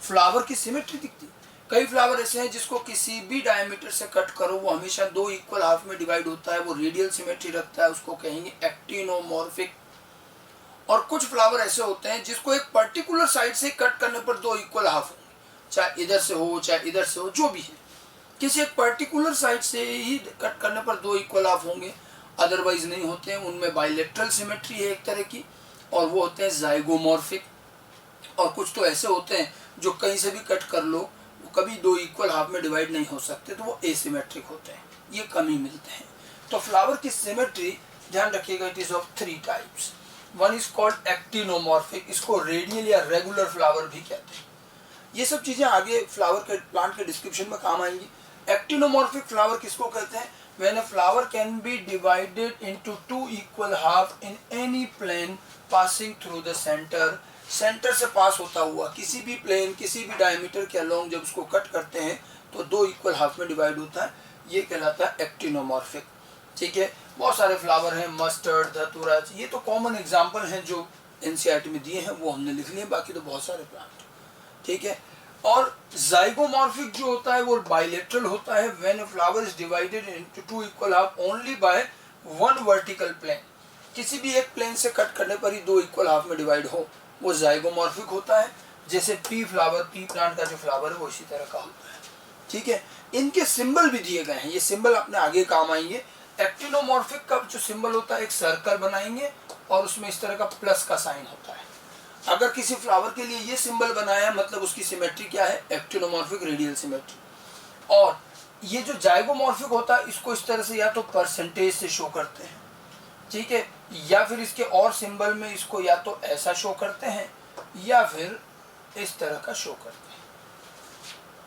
फ्लावर की सिमेट्री दिखती है। कई फ्लावर ऐसे हैं जिसको किसी भी डायमीटर से कट करो वो हमेशा दो इक्वल हाफ में डिवाइड होता है, वो रेडियल सिमेट्री रखता है, उसको कहेंगे एक्टिनोमॉर्फिक। और कुछ फ्लावर ऐसे होते हैं जिसको एक पर्टिकुलर साइड से कट करने पर दो इक्वल हाफ होंगे, चाहे इधर से हो चाहे इधर से हो, जो भी है, किसी एक पर्टिकुलर साइड से ही कट करने पर दो इक्वल हाफ होंगे, अदरवाइज नहीं होते हैं। उनमें बाइलेटरल सिमेट्री है एक तरह की, और वो होते हैं जाइगोमॉर्फिक। और कुछ तो ऐसे होते हैं जो कहीं से भी कट कर लो वो कभी दो इक्वल हाफ में डिवाइड नहीं हो सकते, तो वो एसिमेट्रिक होते हैं, ये कम ही मिलते हैं। तो फ्लावर की सिमेट्री ध्यान रखिएगा, it is of 3 types. One is called actinomorphic, इसको रेडियल या रेगुलर फ्लावर भी कहते हैं। ये सब चीजें आगे फ्लावर के प्लांट के डिस्क्रिप्शन में काम आएंगी। एक्टिनोमॉर्फिक फ्लावर किसको कहते हैं? When a flower can be divided into 2 equal half in any plane passing through the centre. Centre से पास होता हुआ किसी भी प्लेन, किसी भी डायमीटर के अलोंग जब उसको कट करते हैं तो दो इक्वल हाफ में डिवाइड होता है, ये कहलाता है एक्टिनोमॉर्फिक। ठीक है, बहुत सारे फ्लावर हैं, मस्टर्ड, धतूरा, ये तो कॉमन एग्जाम्पल हैं जो एनसीईआरटी में दिए हैं, वो हमने लिख लिए, बाकी तो बहुत सारे प्लांट। ठीक है, और जाइगोमॉर्फिक जो होता है वो बाइलेटरल होता है। When a flower is divided into 2 equal half only by one vertical plane, किसी भी एक प्लेन से कट करने पर ही दो इक्वल हाफ में डिवाइड हो, वो जाइगोमॉर्फिक होता है। जैसे पी फ्लावर, पी प्लांट का जो फ्लावर है वो इसी तरह का होता है। ठीक है, इनके सिंबल भी दिए गए हैं, ये सिंबल अपने आगे काम आएंगे। एक्टिनोमॉर्फिक का जो सिंबल होता है, एक सर्कल बनाएंगे और उसमें इस तरह का प्लस का साइन होता है। अगर किसी फ्लावर के लिए ये सिंबल बनाया मतलब उसकी सिमेट्री क्या है? Actinomorphic, radial symmetry. और ये जो जाइगोमॉर्फिक होता है इसको इस तरह से या तो परसेंटेज से शो करते हैं, ठीक है, या फिर इसके और सिंबल में इसको या तो ऐसा शो करते हैं या फिर इस तरह का शो करते हैं।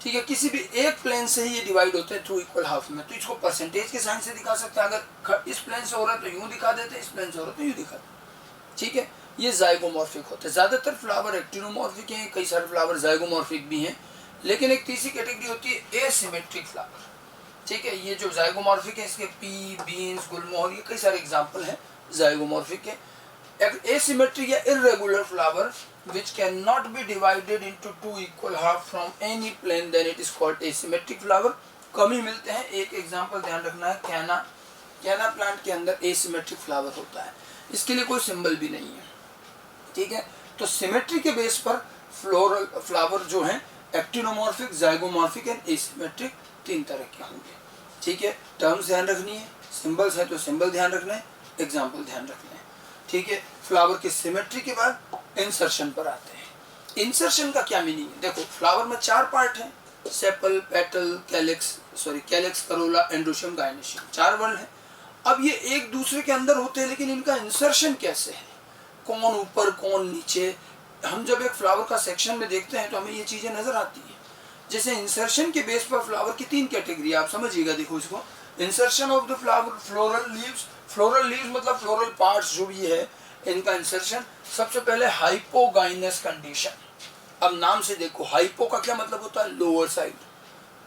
ठीक है, किसी भी एक प्लेन से ही ये डिवाइड होते हैं 2 इक्वल हाफ में, तो इसको परसेंटेज के साइन से दिखा सकते हैं। अगर इस प्लेन से हो रहा है तो यूं दिखा देते हैं, इस प्लेन से हो रहा है तो यूं दिखा देते हैं। ठीक है, ये जाइगोमॉर्फिक होते हैं। ज़्यादातर फ्लावर एक्टिनोमॉर्फिक हैं, कई सारे फ्लावर जाइगोमॉर्फिक भी हैं, लेकिन एक तीसरी कैटेगरी होती है एसिमेट्रिक फ्लावर। ठीक है, ये जो जाइगोमॉर्फिक है इसके पी, बीन्स, गुलमोहर, ये कई सारे एग्जाम्पल हैं जाइगोमॉर्फिक के। एसिमेट्रिक या irregular flower which cannot be divided into 2 equal half from any plane, then it is called asymmetric flower। कम ही मिलते हैं। एक एग्जांपल ध्यान रखना है, कैना प्लांट के अंदर एसिमेट्रिक फ्लावर होता है, इसके लिए कोई सिंबल भी नहीं है। ठीक है, तो सिमेट्री के बेस पर फ्लोरल फ्लावर जो हैं एक्टिनोमॉर्फिक, जाइगोमॉर्फिक एंड एसिमेट्रिक 3 तरह के होंगे। ठीक है, टर्म्स ध्यान रखनी है, सिंबल्स हैं तो सिंबल ध्यान रखना है, एग्जाम्पल ध्यान रखना है। ठीक है, फ्लावर की सिमेट्री के बाद इंसर्शन पर आते हैं। इंसर्शन का क्या मीनिंग है? देखो, फ्लावर में 4 पार्ट हैं, sepal, petal, calyx, corolla, androecium, gynoecium, 4 word हैं। अब ये एक दूसरे के अंदर होते हैं, लेकिन इनका इंसर्शन कैसे है, कौन ऊपर कौन नीचे, हम जब एक फ्लावर का सेक्शन में देखते हैं तो हमें ये चीजें नजर आती है। जैसे इंसर्शन के बेस पर फ्लावर की 3 कैटेगरी, आप समझिएगा। देखो इसको, insertion of the flower, floral leaves. Floral leaves मतलब फ्लोरल पार्ट्स जो भी है, इनका इंसर्शन। सबसे पहले हाइपोगाइनस कंडीशन। अब नाम से देखो, हाइपो का क्या मतलब होता है? Lower side.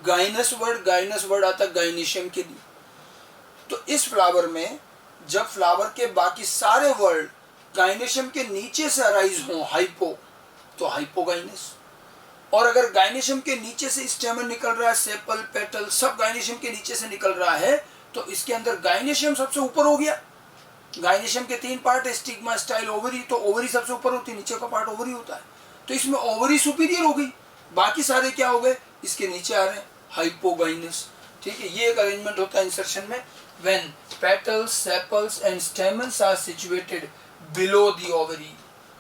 गाइनस वर्ड आता है गाइनेशियम के लिए। तो इस फ्लावर में जब फ्लावर के बाकी सारे वर्ड गाइनेशियम के नीचे से अराइज हो, हाइपो, तो हाइपोगाइनस। और अगर गाइनेशियम के नीचे से स्टेमन निकल रहा है, सेपल, पेटल सब गाइनेशियम के नीचे से निकल रहा है, तो इसके अंदर गाइनेशियम सबसे ऊपर हो गया। गाइनेशियम के 3 पार्ट, स्टिग्मा, स्टाइल, ओवरी। तो ओवरी सबसे ऊपर होती है, नीचे का पार्ट ओवरी होता है, तो इसमें ओवरी सुपीरियर हो गई, बाकी सारे क्या हो गए? इसके नीचे आ रहे हैं, हाइपोगाइनस। ठीक है, ये एक अरेंजमेंट होता है इंसर्शन में। When petals, sepals and stamens are situated below the ovary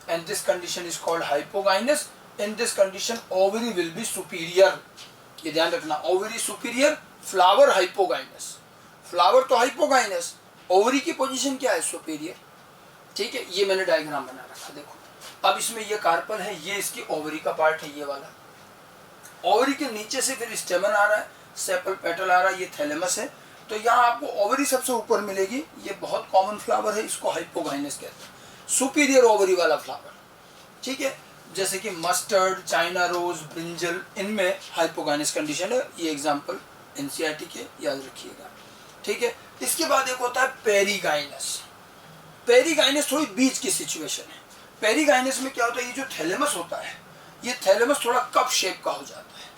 and this condition is called hypogynous. In this condition ovary will be superior, ये ध्यान रखना, ovary superior, flower hypogynous. Flower तो हाइपोगाइनस, ओवरी की position क्या है, superior. ठीक है, ये मैंने डायग्राम बना रखा, देखो। अब इसमें ये कार्पल है, ये इसकी ओवरी का पार्ट है, ये वाला। ओवरी के नीचे से फिर स्टेमन आ रहा है, सेपल पेटल आ रहा है, ये थैलेमस है। तो यहाँ आपको ओवरी सबसे ऊपर मिलेगी, ये बहुत कॉमन फ्लावर है, इसको हाइपोगाइनस कहते हैं, सुपीरियर ओवरी वाला फ्लावर। ठीक है, जैसे कि मस्टर्ड, चाइना रोज, ब्रिंजल, इनमें हाइपोगाइनस कंडीशन है। ये एग्जांपल एनसीईआरटी के याद रखिएगा। ठीक है, इसके बाद एक होता है पेरीगाइनस। पेरीगाइनस थोड़ी बीच की सिचुएशन है। पेरीगाइनस में क्या होता है, ये जो थैलेमस होता है, ये थैलेमस थोड़ा कप शेप का हो जाता है।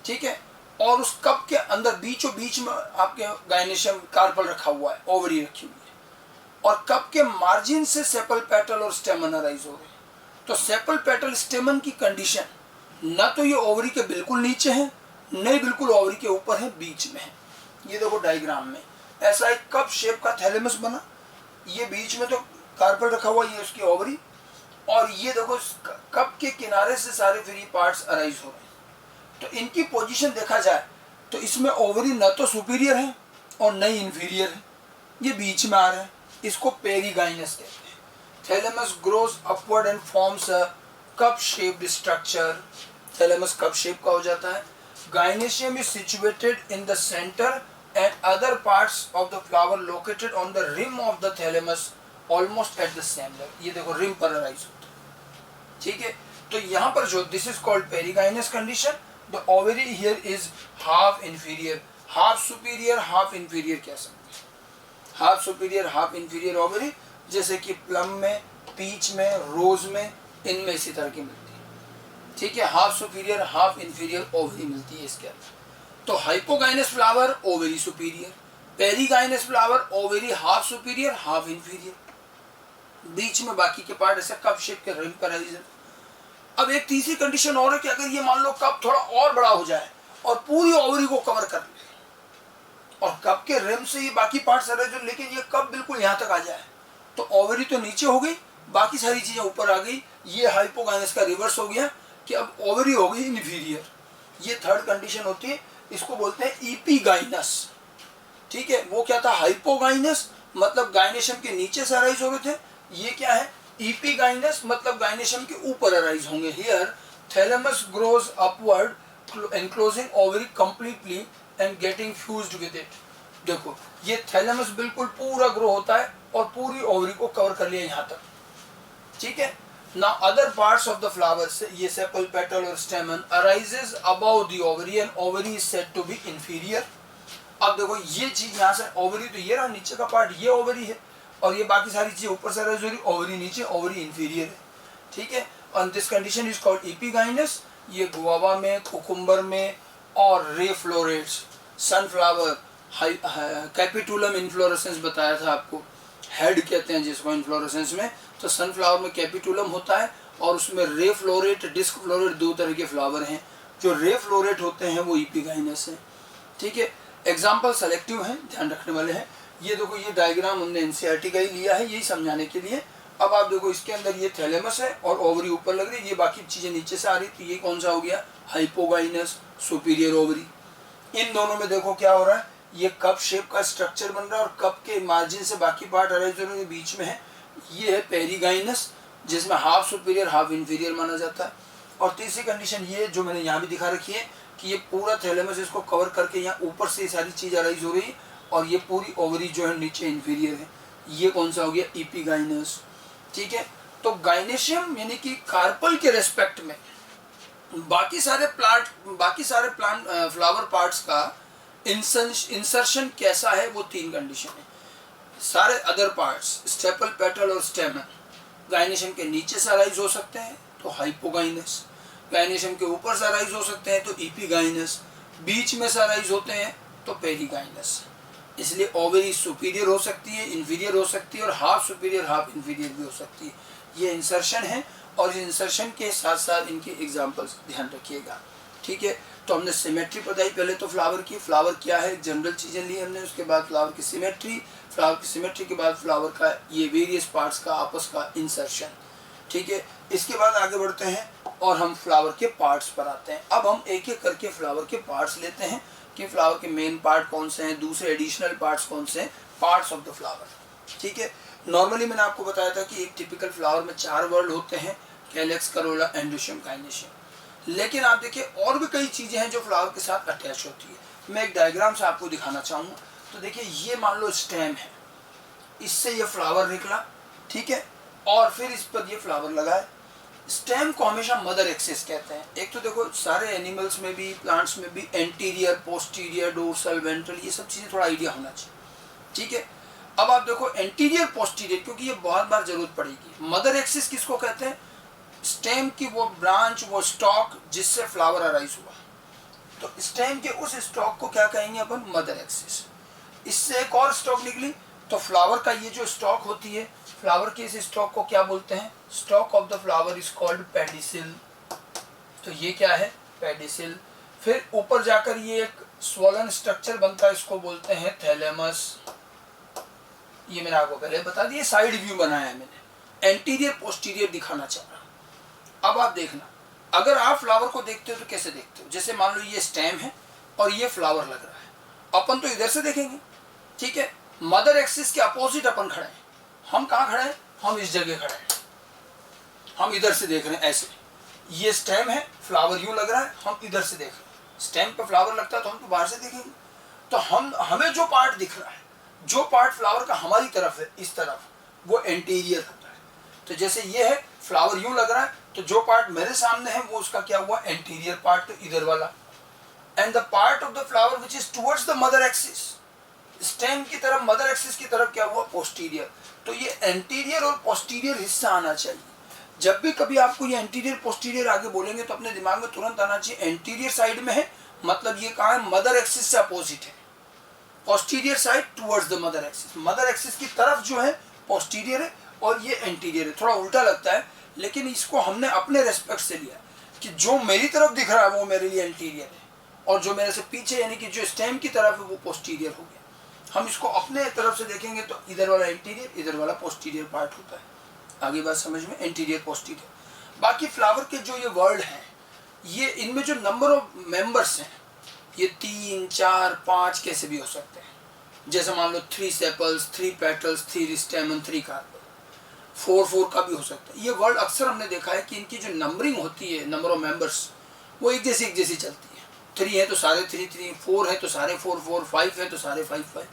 ठीक है, और उस कप के अंदर बीचों बीच में आपके गाइनेशियम कार्पल रखा हुआ है, ओवरी रखी हुई है, और कप के मार्जिन से सेपल पेटल और स्टेमन अराइज हो रहे हैं। तो सेपल पेटल स्टेमन की कंडीशन न तो ये ओवरी के बिल्कुल नीचे है, न बिल्कुल ओवरी के ऊपर है, बीच में है। ये देखो डायग्राम में ऐसा एक कप शेप का थैलेमस बना, ये बीच में तो कार्पल रखा हुआ, ये उसकी ओवरी, और ये देखो कप के किनारे से सारे फ्री पार्ट्स अराइज हो रहे हैं। तो इनकी पोजीशन देखा जाए तो इसमें ओवरी न तो सुपीरियर है और न ही इंफीरियर है, ये बीच में आ रहे हैं। इसको पेरीगाइनस कहते हैं। Thalamus grows upward and forms a cup shaped structure. Thalamus cup shape का हो जाता है। Gynoecium is situated in the centre and other parts of the flower located on the rim of the thalamus almost at the same level। ये देखो rim पर arise होता है। ठीक है, तो यहाँ पर जो this is called perigynous condition, the ovary here is half inferior, half superior half inferior कह सकते हैं, half superior half inferior ovary, जैसे कि प्लम में, पीच में, रोज में, इनमें इसी तरह की मिलती है। ठीक है, half superior half inferior ovary मिलती है इसके अंदर। तो hypogynous flower ovary superior, perigynous flower ovary half superior half inferior, बीच में बाकी के पार्ट ऐसे कप शेप के रिम पर है। अब एक तीसरी कंडीशन और है कि अगर ये मान लो कप थोड़ा और बड़ा हो जाए और पूरी ओवरी को कवर कर ले, और कप के रिम से ये बाकी पार्ट सर जो, लेकिन ये कप बिल्कुल यहाँ तक आ जाए, तो ओवरी तो नीचे हो गई, बाकी सारी चीजें ऊपर आ गई। ये हाइपोगाइनस का रिवर्स हो गया कि अब ओवरी हो गई इंफीरियर। ये थर्ड कंडीशन होती है, इसको बोलते हैं ईपीगाइनस। ठीक है, वो क्या था, हाइपोगाइनस मतलब गाइनेशियम के नीचे से अराइज हो रहे थे, ये क्या है, ईपीगाइनस मतलब गाइनेशियम के ऊपर अराइज होंगे। Here thalamus grows upward enclosing ovary completely and getting fused with it. देखो ये थैलेमस बिल्कुल पूरा ग्रो होता है और पूरी ओवरी को कवर कर लिया यहाँ तक। ठीक है, now other parts of the flower, ये sepal petal और stamen arises above the ovary and ovary is said to be inferior। अब देखो ये चीज यहाँ से ओवरी, तो ये रहा नीचे का पार्ट, ये ओवरी है, और ये बाकी सारी चीजें ऊपर से अराइज हो रही, ओवरी नीचे, ओवरी इंफीरियर है। ठीक है, और दिस कंडीशन इज कॉल्ड ईपीगाइनस। ये गुआवा में, कुकुम्बर में, और ray florets, sunflower, capitulum inflorescence बताया था आपको, हेड कहते हैं जिसको इन्फ्लोरेसेंस में। तो सनफ्लावर में कैपिटुलम होता है और उसमें रे फ्लोरेट, डिस्क फ्लोरेट, दो तरह के फ्लावर हैं। जो रे फ्लोरेट होते हैं वो ईपीगाइनस है। ठीक है, एग्जाम्पल सेलेक्टिव हैं, ध्यान रखने वाले हैं। ये देखो ये डायग्राम हमने एनसीईआरटी का ही लिया है यही समझाने के लिए। अब आप देखो इसके अंदर ये थैलेमस है और ओवरी ऊपर लग रही है, ये बाकी चीजें नीचे से आ रही, तो ये कौन सा हो गया, हाइपोगाइनस, सुपीरियर ओवरी। इन दोनों में देखो क्या हो रहा है, ये कप शेप का स्ट्रक्चर बन रहा है और कप के मार्जिन से बाकी पार्ट अरेंज हो रहे हैं, बीच में है। ये है पेरीगाइनस, जिसमें हाफ सुपीरियर हाफ इंफीरियर माना जाता है। और तीसरी कंडीशन ये जो मैंने यहाँ भी दिखा रखी है कि ये पूरा थैलेमस इसको कवर करके यहाँ ऊपर से सारी चीज अराइज हो रही है, और ये पूरी ओवरी जो है नीचे इंफीरियर है। ये कौन सा हो गया, ईपीगाइनस। ठीक है, तो गाइनेशियम यानी कि कार्पल के रेस्पेक्ट में बाकी सारे प्लांट फ्लावर पार्ट्स का इंसर्शन कैसा है, वो तीन कंडीशन है। सारे अदर पार्ट्स, स्टेपल, पेटल और स्टेमन, गाइनेशियम के नीचे से अराइज हो सकते हैं तो हाइपोगाइनस, गाइनेशियम के ऊपर से अराइज हो सकते हैं तो ईपीगाइनस, बीच में से अराइज होते हैं तो पेरीगाइनस। इसलिए ओवरी सुपीरियर हो सकती है, इंफीरियर हो सकती है, और हाफ सुपीरियर हाफ इंफीरियर भी हो सकती है। ये इंसर्शन है, और इंसर्शन के साथ साथ इनके एग्जाम्पल्स ध्यान रखिएगा। ठीक है, तो तो हमने सिमेट्री बताई पहले तो फ्लावर की, फ्लावर क्या है जनरल चीज़ें ली हमने, उसके बाद फ्लावर की सिमेट्री, फ्लावर की सिमेट्री के बाद फ्लावर का ये वेरियस पार्ट्स का आपस का इंसर्शन। ठीक है, इसके बाद आगे बढ़ते हैं और हम फ्लावर के पार्ट्स पर आते हैं। अब हम एक एक करके फ्लावर के पार्ट्स लेते हैं कि फ्लावर के मेन पार्ट कौन से हैं, दूसरे एडिशनल पार्ट्स कौन से हैं, पार्ट्स ऑफ द फ्लावर। ठीक है, नॉर्मली मैंने आपको बताया था कि एक टिपिकल फ्लावर में 4 वर्ड होते हैं, कैलेक्स, करोला, एंड्रोशियम, काइनेशियम। लेकिन आप देखिए और भी कई चीज़ें हैं जो फ्लावर के साथ अटैच होती है। मैं एक डायग्राम से आपको दिखाना चाहूँगा। तो देखिए ये मान लो स्टेम है, इससे ये फ्लावर निकला, ठीक है, और फिर इस पर ये फ्लावर लगा है। स्टेम को हमेशा मदर एक्सिस कहते हैं। एक तो देखो सारे एनिमल्स में भी, प्लांट्स में भी एंटीरियर, पोस्टीरियर, डोर्सल, वेंट्रल, ये सब चीज़ें थोड़ा आइडिया होना चाहिए। ठीक है, अब आप देखो एंटीरियर, पोस्टीरियर, क्योंकि ये बहुत बार जरूरत पड़ेगी। मदर एक्सिस किसको कहते हैं? स्टेम की वो ब्रांच, वो स्टॉक जिससे फ्लावर अराइज हुआ। तो स्टेम के उस स्टॉक को क्या कहेंगे अपन? Mother axis. इससे एक और स्टॉक निकली, तो फ्लावर का ये जो स्टॉक होती है, फ्लावर के इस स्टॉक को क्या बोलते हैं? Stock of the flower is called pedicel. तो ये क्या है? पेडिसिल। फिर ऊपर जाकर ये एक स्वलन स्ट्रक्चर बनता है, इसको बोलते हैं थैलेमस। ये मैंने आपको पहले बता दिया, साइड व्यू बनाया है मैंने, एंटीरियर पोस्टीरियर दिखाना चाह रहा। अब आप देखना, अगर आप फ्लावर को देखते हो तो कैसे देखते हो? जैसे मान लो ये स्टेम है और ये फ्लावर लग रहा है, अपन तो इधर से देखेंगे। ठीक है, मदर एक्सिस के अपोजिट अपन खड़े हैं। हम कहाँ खड़े हैं? हम इस जगह खड़े हैं, हम इधर से देख रहे हैं ऐसे। ये स्टेम है, फ्लावर यूं लग रहा है, हम इधर से देख रहे हैं। स्टेम पे फ्लावर लगता है तो हम तो बाहर से देखेंगे। तो हमें जो पार्ट दिख रहा है, जो पार्ट फ्लावर का हमारी तरफ है, इस तरफ, वो एंटीरियर होता है। तो जैसे ये है, फ्लावर यूं लग रहा है, तो जो पार्ट मेरे सामने है वो उसका क्या हुआ? एंटीरियर पार्ट, तो इधर वाला। And the part of the flower which is towards the mother axis, stem की तरफ, मदर एक्सिस की तरफ क्या हुआ? पोस्टीरियर। तो ये एंटीरियर और पोस्टीरियर हिस्सा आना चाहिए। जब भी कभी आपको ये एंटीरियर पोस्टीरियर आगे बोलेंगे तो अपने दिमाग में तुरंत आना चाहिए एंटीरियर साइड में है, मतलब ये कहाँ है? मदर एक्सिस से अपोजिट है। Posterior side towards the mother axis, mother axis की तरफ जो है पोस्टीरियर है और ये एंटीरियर है। थोड़ा उल्टा लगता है, लेकिन इसको हमने अपने रेस्पेक्ट से लिया कि जो मेरी तरफ दिख रहा है वो मेरे लिए एंटीरियर है, और जो मेरे से पीछे यानी कि जो स्टेम की तरफ है वो पोस्टीरियर हो गया। हम इसको अपने तरफ से देखेंगे तो इधर वाला एंटीरियर, इधर वाला पोस्टीरियर पार्ट होता है। आगे बात समझ में? Anterior, posterior. बाकी फ्लावर के जो ये वर्ड हैं, ये इनमें जो नंबर ऑफ मेंबर्स हैं, ये 3, 4, 5 कैसे भी हो सकते हैं। जैसे मान लो 3 सेपल्स, 3 पेटल्स, 3 स्टेमन, 3 कार्पेल, 4 का भी हो सकता है। ये वर्ड अक्सर हमने देखा है कि इनकी जो नंबरिंग होती है, नंबर ऑफ मेंबर्स, वो एक जैसी चलती है। 3 है तो सारे 3, 4 है तो सारे 4, 5 है तो सारे 5।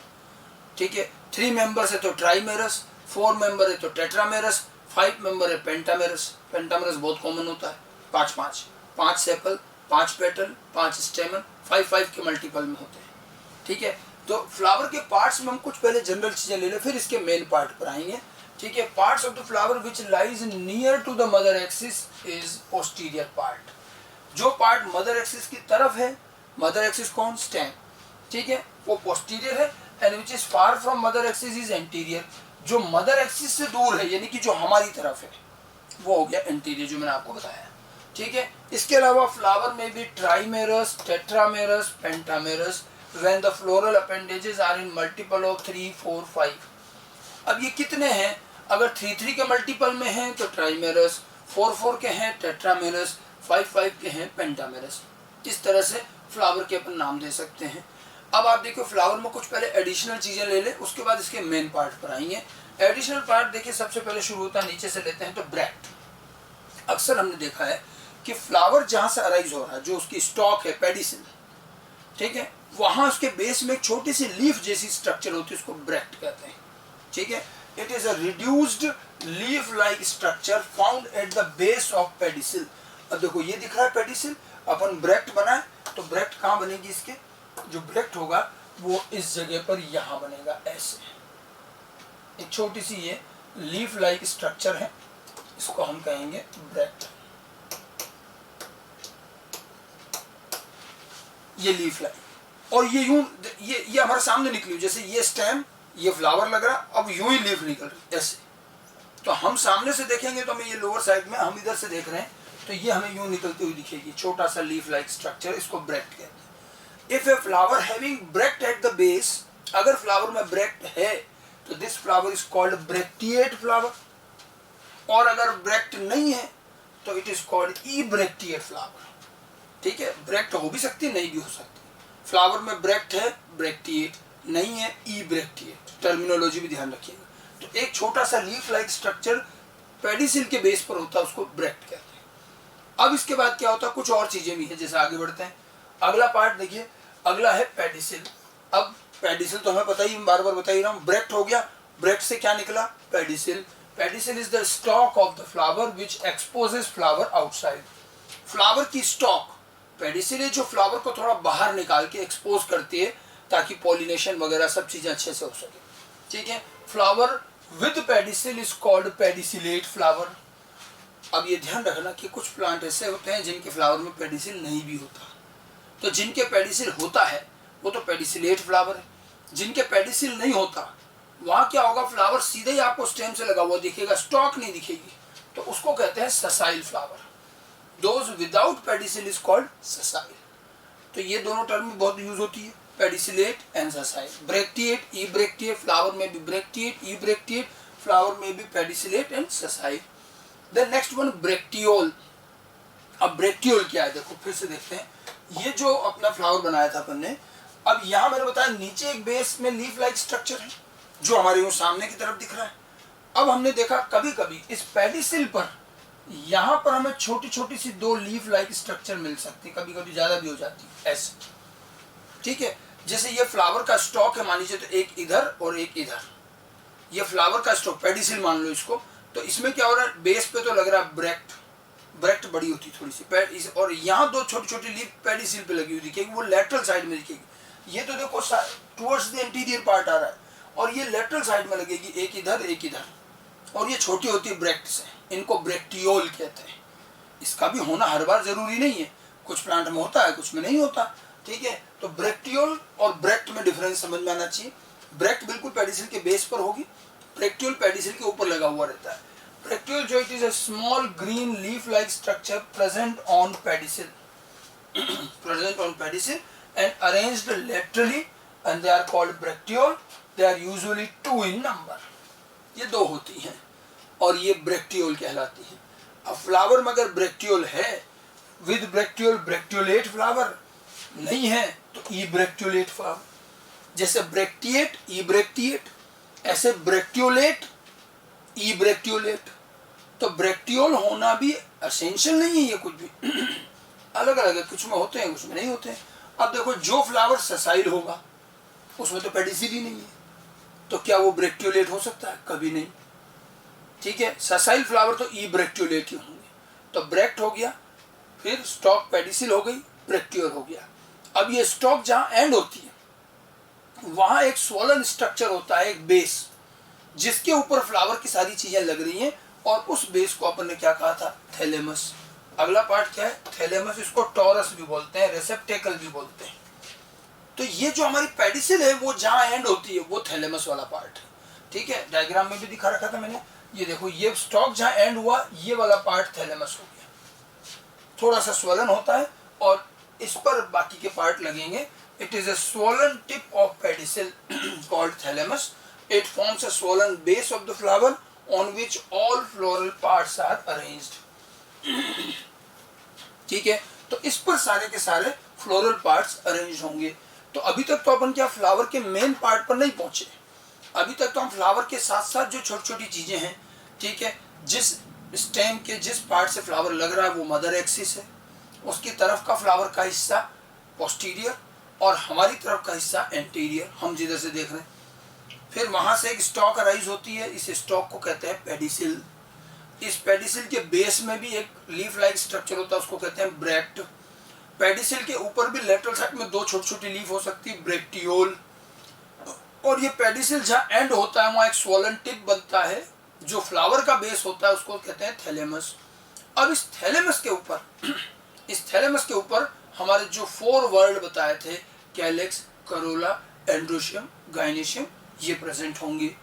ठीक है, 3 मेंबर्स है तो ट्राइमेरस, 4 मेंबर है तो टेट्रामेरस, 5 मेंबर है पेंटामेरस। पेंटामेरस बहुत कॉमन होता है, 5 सेपल, 5 पेटल, 5 स्टेमन, 5 के मल्टीपल में होते हैं। ठीक है, तो फ्लावर के पार्ट्स में हम कुछ पहले जनरल चीजें ले लें, फिर इसके मेन पार्ट पर आएंगे। ठीक है, parts of the flower which lies near to the mother axis is posterior part. जो पार्ट मदर एक्सिस की तरफ है, मदर एक्सिस कौन? स्टेम। ठीक है, वो पोस्टीरियर है। And which is far from mother axis is anterior. जो मदर एक्सिस से दूर है, यानी कि जो हमारी तरफ है, वो हो गया एंटीरियर, जो मैंने आपको बताया। ठीक है, इसके अलावा फ्लावर में भी trimerous, tetramerous, pentamerous when the floral appendages are in multiple of 3, 4, 5। अब ये कितने हैं? अगर 3 के मल्टीपल में हैं तो ट्राइमेरस, 4 के हैं टेट्रामेरस, 5 के हैं पेंटामेरस। इस तरह से फ्लावर के अपन नाम दे सकते हैं। अब आप देखो फ्लावर में कुछ पहले एडिशनल चीजें ले ले, उसके बाद इसके मेन पार्ट पर आएंगे। एडिशनल पार्ट देखिए सबसे पहले शुरू होता है, नीचे से लेते हैं तो ब्रैक्ट। अक्सर हमने देखा है कि फ्लावर जहां से अराइज हो रहा है, जो उसकी स्टॉक है, पेडिसिल, ठीक है, वहां उसके बेस में एक छोटी सी लीफ जैसी स्ट्रक्चर होती है, उसको ब्रैक्ट कहते हैं। ठीक है, it is a reduced leaf like structure found at the base of pedicel. अब देखो ये दिख रहा है पेडिसिल, अपन ब्रैक्ट बनाए तो ब्रैक्ट कहाँ बनेगी? इसके जो ब्रैक्ट होगा वो इस जगह पर यहाँ बनेगा, ऐसे एक छोटी सी ये लीफ लाइक स्ट्रक्चर है, इसको हम कहेंगे ब्रैक्ट। ये लीफ लाइक, और ये यूं ये हमारे सामने निकली, जैसे ये स्टेम, ये फ्लावर लग रहा, अब यूं ही लीफ निकल रही ऐसे। तो हम सामने से देखेंगे तो हमें ये लोअर साइड में, हम इधर से देख रहे हैं तो ये हमें यूं निकलती हुई दिखेगी, छोटा सा लीफ लाइक स्ट्रक्चर, इसको ब्रैक्ट कहते हैं। If a flower having bract at the base, अगर फ्लावर में ब्रैक्ट है तो this flower is called bracteate flower, और अगर ब्रैक्ट नहीं है तो it is called E bracteate flower. ठीक है, ब्रैक्ट हो भी सकती है, नहीं भी हो सकती। फ्लावर में ब्रैक्ट है ब्रैक्टिएट, नहीं है ई ब्रैक्टिएट, टर्मिनोलॉजी भी ध्यान रखिएगा। तो एक छोटा सा लीफ लाइक स्ट्रक्चर पेडिसिल के बेस पर होता है, उसको ब्रैक्ट कहते हैं। अब इसके बाद क्या होता है, कुछ और चीजें भी है, जैसे आगे बढ़ते हैं। अगला पार्ट देखिए, अगला है पेडिसिल। अब पेडिसिल तो हमें पता ही, बार बार बता ही रहा हूँ, ब्रैक्ट हो गया, ब्रैक्ट से क्या निकला, pedicel. Pedicel is the stock of the flower which exposes flower outside. Flower की स्टॉक, पेडिसिल है जो फ्लावर को थोड़ा बाहर निकाल के एक्सपोज करती है ताकि पॉलिनेशन वगैरह सब चीजें अच्छे से हो सके। ठीक है, flower with pedicel is called pedicellate flower. अब ये ध्यान रखना कि कुछ प्लांट ऐसे होते हैं जिनके फ्लावर में पेडिसिल नहीं भी होता, तो जिनके पेडिसिल होता है वो तो पेडिसिलेट फ्लावर है। जिनके पेडिसिल नहीं होता वहाँ क्या होगा, फ्लावर सीधे ही आपको स्टेम से लगा हुआ दिखेगा, स्टॉक नहीं दिखेगी, तो उसको कहते हैं sessile flower. Those without pedicel is called sessile. तो ये दोनों टर्म बहुत यूज होती है, pedicellate and sessile. Bracteate, ebracteate, flower में भी ब्रैक्टिएट, ई ब्रैक्टिएट, फ्लावर में भी pedicellate and sessile. Then next one bracteole. अब ब्रैक्टियोल क्या है, देखो फिर से देखते हैं। ये जो अपना फ्लावर बनाया था अपन ने, अब यहाँ मैंने बताया नीचे एक बेस में लीफ लाइक स्ट्रक्चर है जो हमारे यूं सामने की तरफ दिख रहा है। अब हमने देखा कभी कभी इस पेडिसिल पर, यहाँ पर हमें छोटी छोटी सी दो लीफ लाइक स्ट्रक्चर मिल सकती है, कभी कभी ज्यादा भी हो जाती है ऐसे। ठीक है, जैसे ये फ्लावर का स्टॉक है मान लीजिए, तो एक इधर और एक इधर, ये फ्लावर का स्टॉक पेडिसिल मान लो इसको। तो इसमें क्या हो रहा है, बेस पे तो लग रहा है ब्रैक्ट, ब्रैक्ट बड़ी होती थोड़ी सी, और यहाँ दो छोटी छोटी लीफ पेडिसिल पे लगी हुई दिखेगी, वो लेटरल साइड में दिखेगी। ये तो देखो टुवर्ड्स द इंटीरियर पार्ट आ रहा है, और ये लेटरल साइड में लगेगी, एक इधर एक इधर, और ये छोटी होती है ब्रैक्ट से। इनको ब्रैक्टियोल कहते हैं। इसका भी होना हर बार जरूरी नहीं है, कुछ प्लांट में होता है कुछ में नहीं होता। ठीक है, तो ब्रैक्टियोल और ब्रैक्ट में डिफरेंस समझ में आना चाहिए। ब्रैक्ट बिल्कुल पेडिसिल के बेस पर होगी, ब्रैक्टियोल पेडिसिल के ऊपर लगा हुआ रहता है। ब्रैक्टियोल जो it is a small green leaf like structure present on pedicel, present on pedicel and arranged laterally, and they are called bracteole. They are usually 2 in number. ये दो होती हैं और ये ब्रैक्टियोल कहलाती है। अब फ्लावर में अगर ब्रैक्टियोल है, विद ब्रैक्टियोल ब्रैक्टियोलेट फ्लावर, नहीं है तो ई ब्रैक्टियोलेट फ्लावर। जैसे ब्रैक्टिएट ई ब्रैक्टिएट, ऐसे ब्रैक्टियोलेट ई ब्रैक्टियोलेट। तो ब्रैक्टियोल होना भी एसेंशियल नहीं है, ये कुछ भी अलग अलग है, कुछ में होते हैं कुछ में नहीं होते हैं। अब देखो जो फ्लावर ससाइल होगा उसमें तो पेडिसिल ही नहीं है, तो क्या वो ब्रैक्टियोलेट हो सकता है, कभी नहीं। ठीक है, ससाइल फ्लावर तो ई ब्रैक्टियोलेट ही होंगे। तो ब्रैक्ट हो गया, फिर स्टॉक पेडिसिल हो गई, ब्रैक्टियोल हो गया। अब ये स्टॉक जहाँ एंड होती है वहाँ एक स्वोलन स्ट्रक्चर होता है, एक बेस, जिसके ऊपर फ्लावर की सारी चीजें लग रही हैं, और उस बेस को अपन ने क्या कहा था, थैलेमस। अगला पार्ट क्या है, थैलेमस। इसको टॉरस भी बोलते हैं, रेसेप्टेकल भी बोलते हैं। तो ये जो हमारी पेडिसिल है वो जहाँ एंड होती है वो थैलेमस वाला पार्ट है। ठीक है, डायग्राम में भी दिखा रखा था मैंने, ये देखो ये स्टॉक जहाँ एंड हुआ ये वाला पार्ट थैलेमस हो गया। थोड़ा सा स्वलन होता है और इस पर बाकी के पार्ट लगेंगे। It is a swollen tip of pedicel called thalamus. It forms a swollen base of the flower on which all floral parts are arranged. ठीक है, तो इस पर सारे के सारे फ्लोरल पार्ट्स अरेंज होंगे। तो अभी तक तो अपन क्या फ्लावर के मेन पार्ट पर नहीं पहुंचे, अभी तक तो हम फ्लावर के साथ साथ जो छोटी छोटी चीजें हैं, ठीक है, जिस स्टेम के जिस पार्ट से फ्लावर लग रहा है वो मदर एक्सिस है, उसकी तरफ का फ्लावर का हिस्सा पोस्टीरियर और हमारी तरफ का हिस्सा एंटीरियर, हम जिधर से देख रहे हैं। फिर वहां से एक स्टॉक अराइज होती है, इस स्टॉक को कहते हैं पेडिसिल। इस पेडिसिल के बेस में भी एक लीफ लाइक स्ट्रक्चर होता है, उसको कहते हैं ब्रैक्ट। पेडिसिल के ऊपर भी लेटरल साइड में दो छोटी छोटी लीफ हो सकती है, ब्रैक्टियोल। और ये पेडिसिल जहाँ एंड होता है वहाँ एक स्वोलन टिप बनता है, जो फ्लावर का बेस होता है उसको कहते हैं थैलेमस। अब इस थैलेमस के ऊपर हमारे जो 4 वर्ड बताए थे, कैलेक्स, करोला, एंड्रोशियम, गाइनेशियम, ये प्रेजेंट होंगे।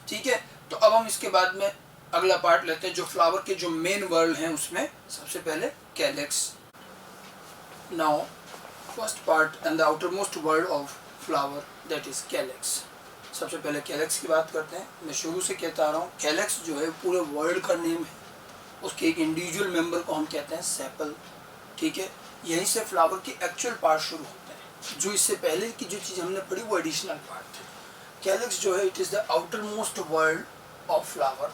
ठीक है, तो अब हम इसके बाद में अगला पार्ट लेते हैं जो फ्लावर के जो मेन वर्ड हैं उसमें सबसे पहले calyx. Now first part and the outer most word of flower that is calyx. सबसे पहले कैलेक्स की बात करते हैं। मैं शुरू से कहता आ रहा हूँ कैलेक्स जो है पूरे वर्ल्ड का नेम है, उसके एक इंडिविजुअल मेंबर को हम कहते हैं सेपल। ठीक है, यहीं से फ्लावर के एक्चुअल पार्ट शुरू होते हैं। जो इससे पहले की जो चीज़ हमने पढ़ी वो एडिशनल पार्ट थे। कैलेक्स जो है it is the outer most world of flower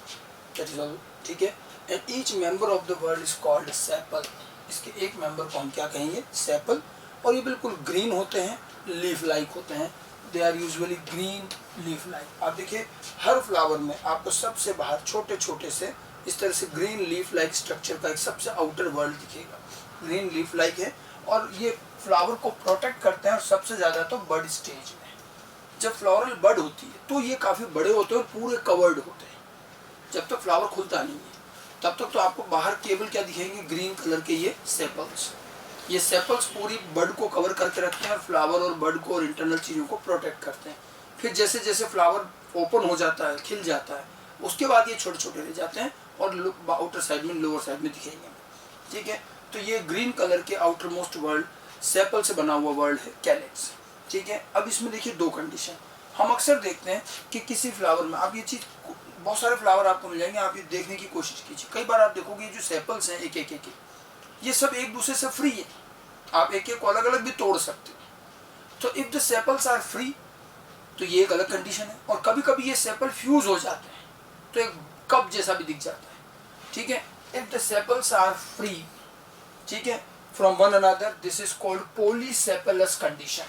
that is all. ठीक है, and each member of the whorl is called sepal. इसके एक मेंबर को हम क्या कहेंगे, सेपल। और ये बिल्कुल ग्रीन होते हैं, लीफ लाइक होते हैं। They are usually green leaf like. आप देखिए हर फ्लावर में आपको सबसे बाहर छोटे छोटे से इस तरह से ग्रीन लीफ लाइक स्ट्रक्चर का एक सबसे आउटर वर्ल्ड दिखेगा, ग्रीन लीफ लाइक है। और ये फ्लावर को प्रोटेक्ट करते हैं और सबसे ज़्यादा तो बड स्टेज में। जब फ्लोरल बड होती है तो ये काफ़ी बड़े होते हैं और पूरे कवर्ड होते हैं। जब तक फ्लावर खुलता नहीं है तब तक तो आपको बाहर केवल क्या दिखेंगे, ग्रीन कलर के ये सेपल्स। ये सेपल्स पूरी बड को कवर करके रखते हैं और फ्लावर और बड को और इंटरनल चीज़ों को प्रोटेक्ट करते हैं। फिर जैसे जैसे फ्लावर ओपन हो जाता है, खिल जाता है, उसके बाद ये छोटे छोटे रह जाते हैं और आउटर साइड में, लोअर साइड में दिखेंगे। ठीक है, तो ये ग्रीन कलर के आउटर मोस्ट वर्ल्ड सेपल से बना हुआ वर्ल्ड है कैलेक्स। ठीक है, अब इसमें देखिए दो कंडीशन हम अक्सर देखते हैं कि किसी फ्लावर में, आप ये चीज़ बहुत सारे फ्लावर आपको मिल जाएंगे, आप ये देखने की कोशिश कीजिए। कई बार आप देखोगे ये जो सेपल्स हैं एक एक ये सब एक दूसरे से फ्री है, आप एक एक को अलग अलग भी तोड़ सकते हो। तो if the sepals are free तो ये एक अलग कंडीशन है। और कभी कभी ये सेपल फ्यूज हो जाते हैं तो एक कप जैसा भी दिख जाता है। ठीक है, if the sepals are free, ठीक है, from one another, this is called polysepalous condition.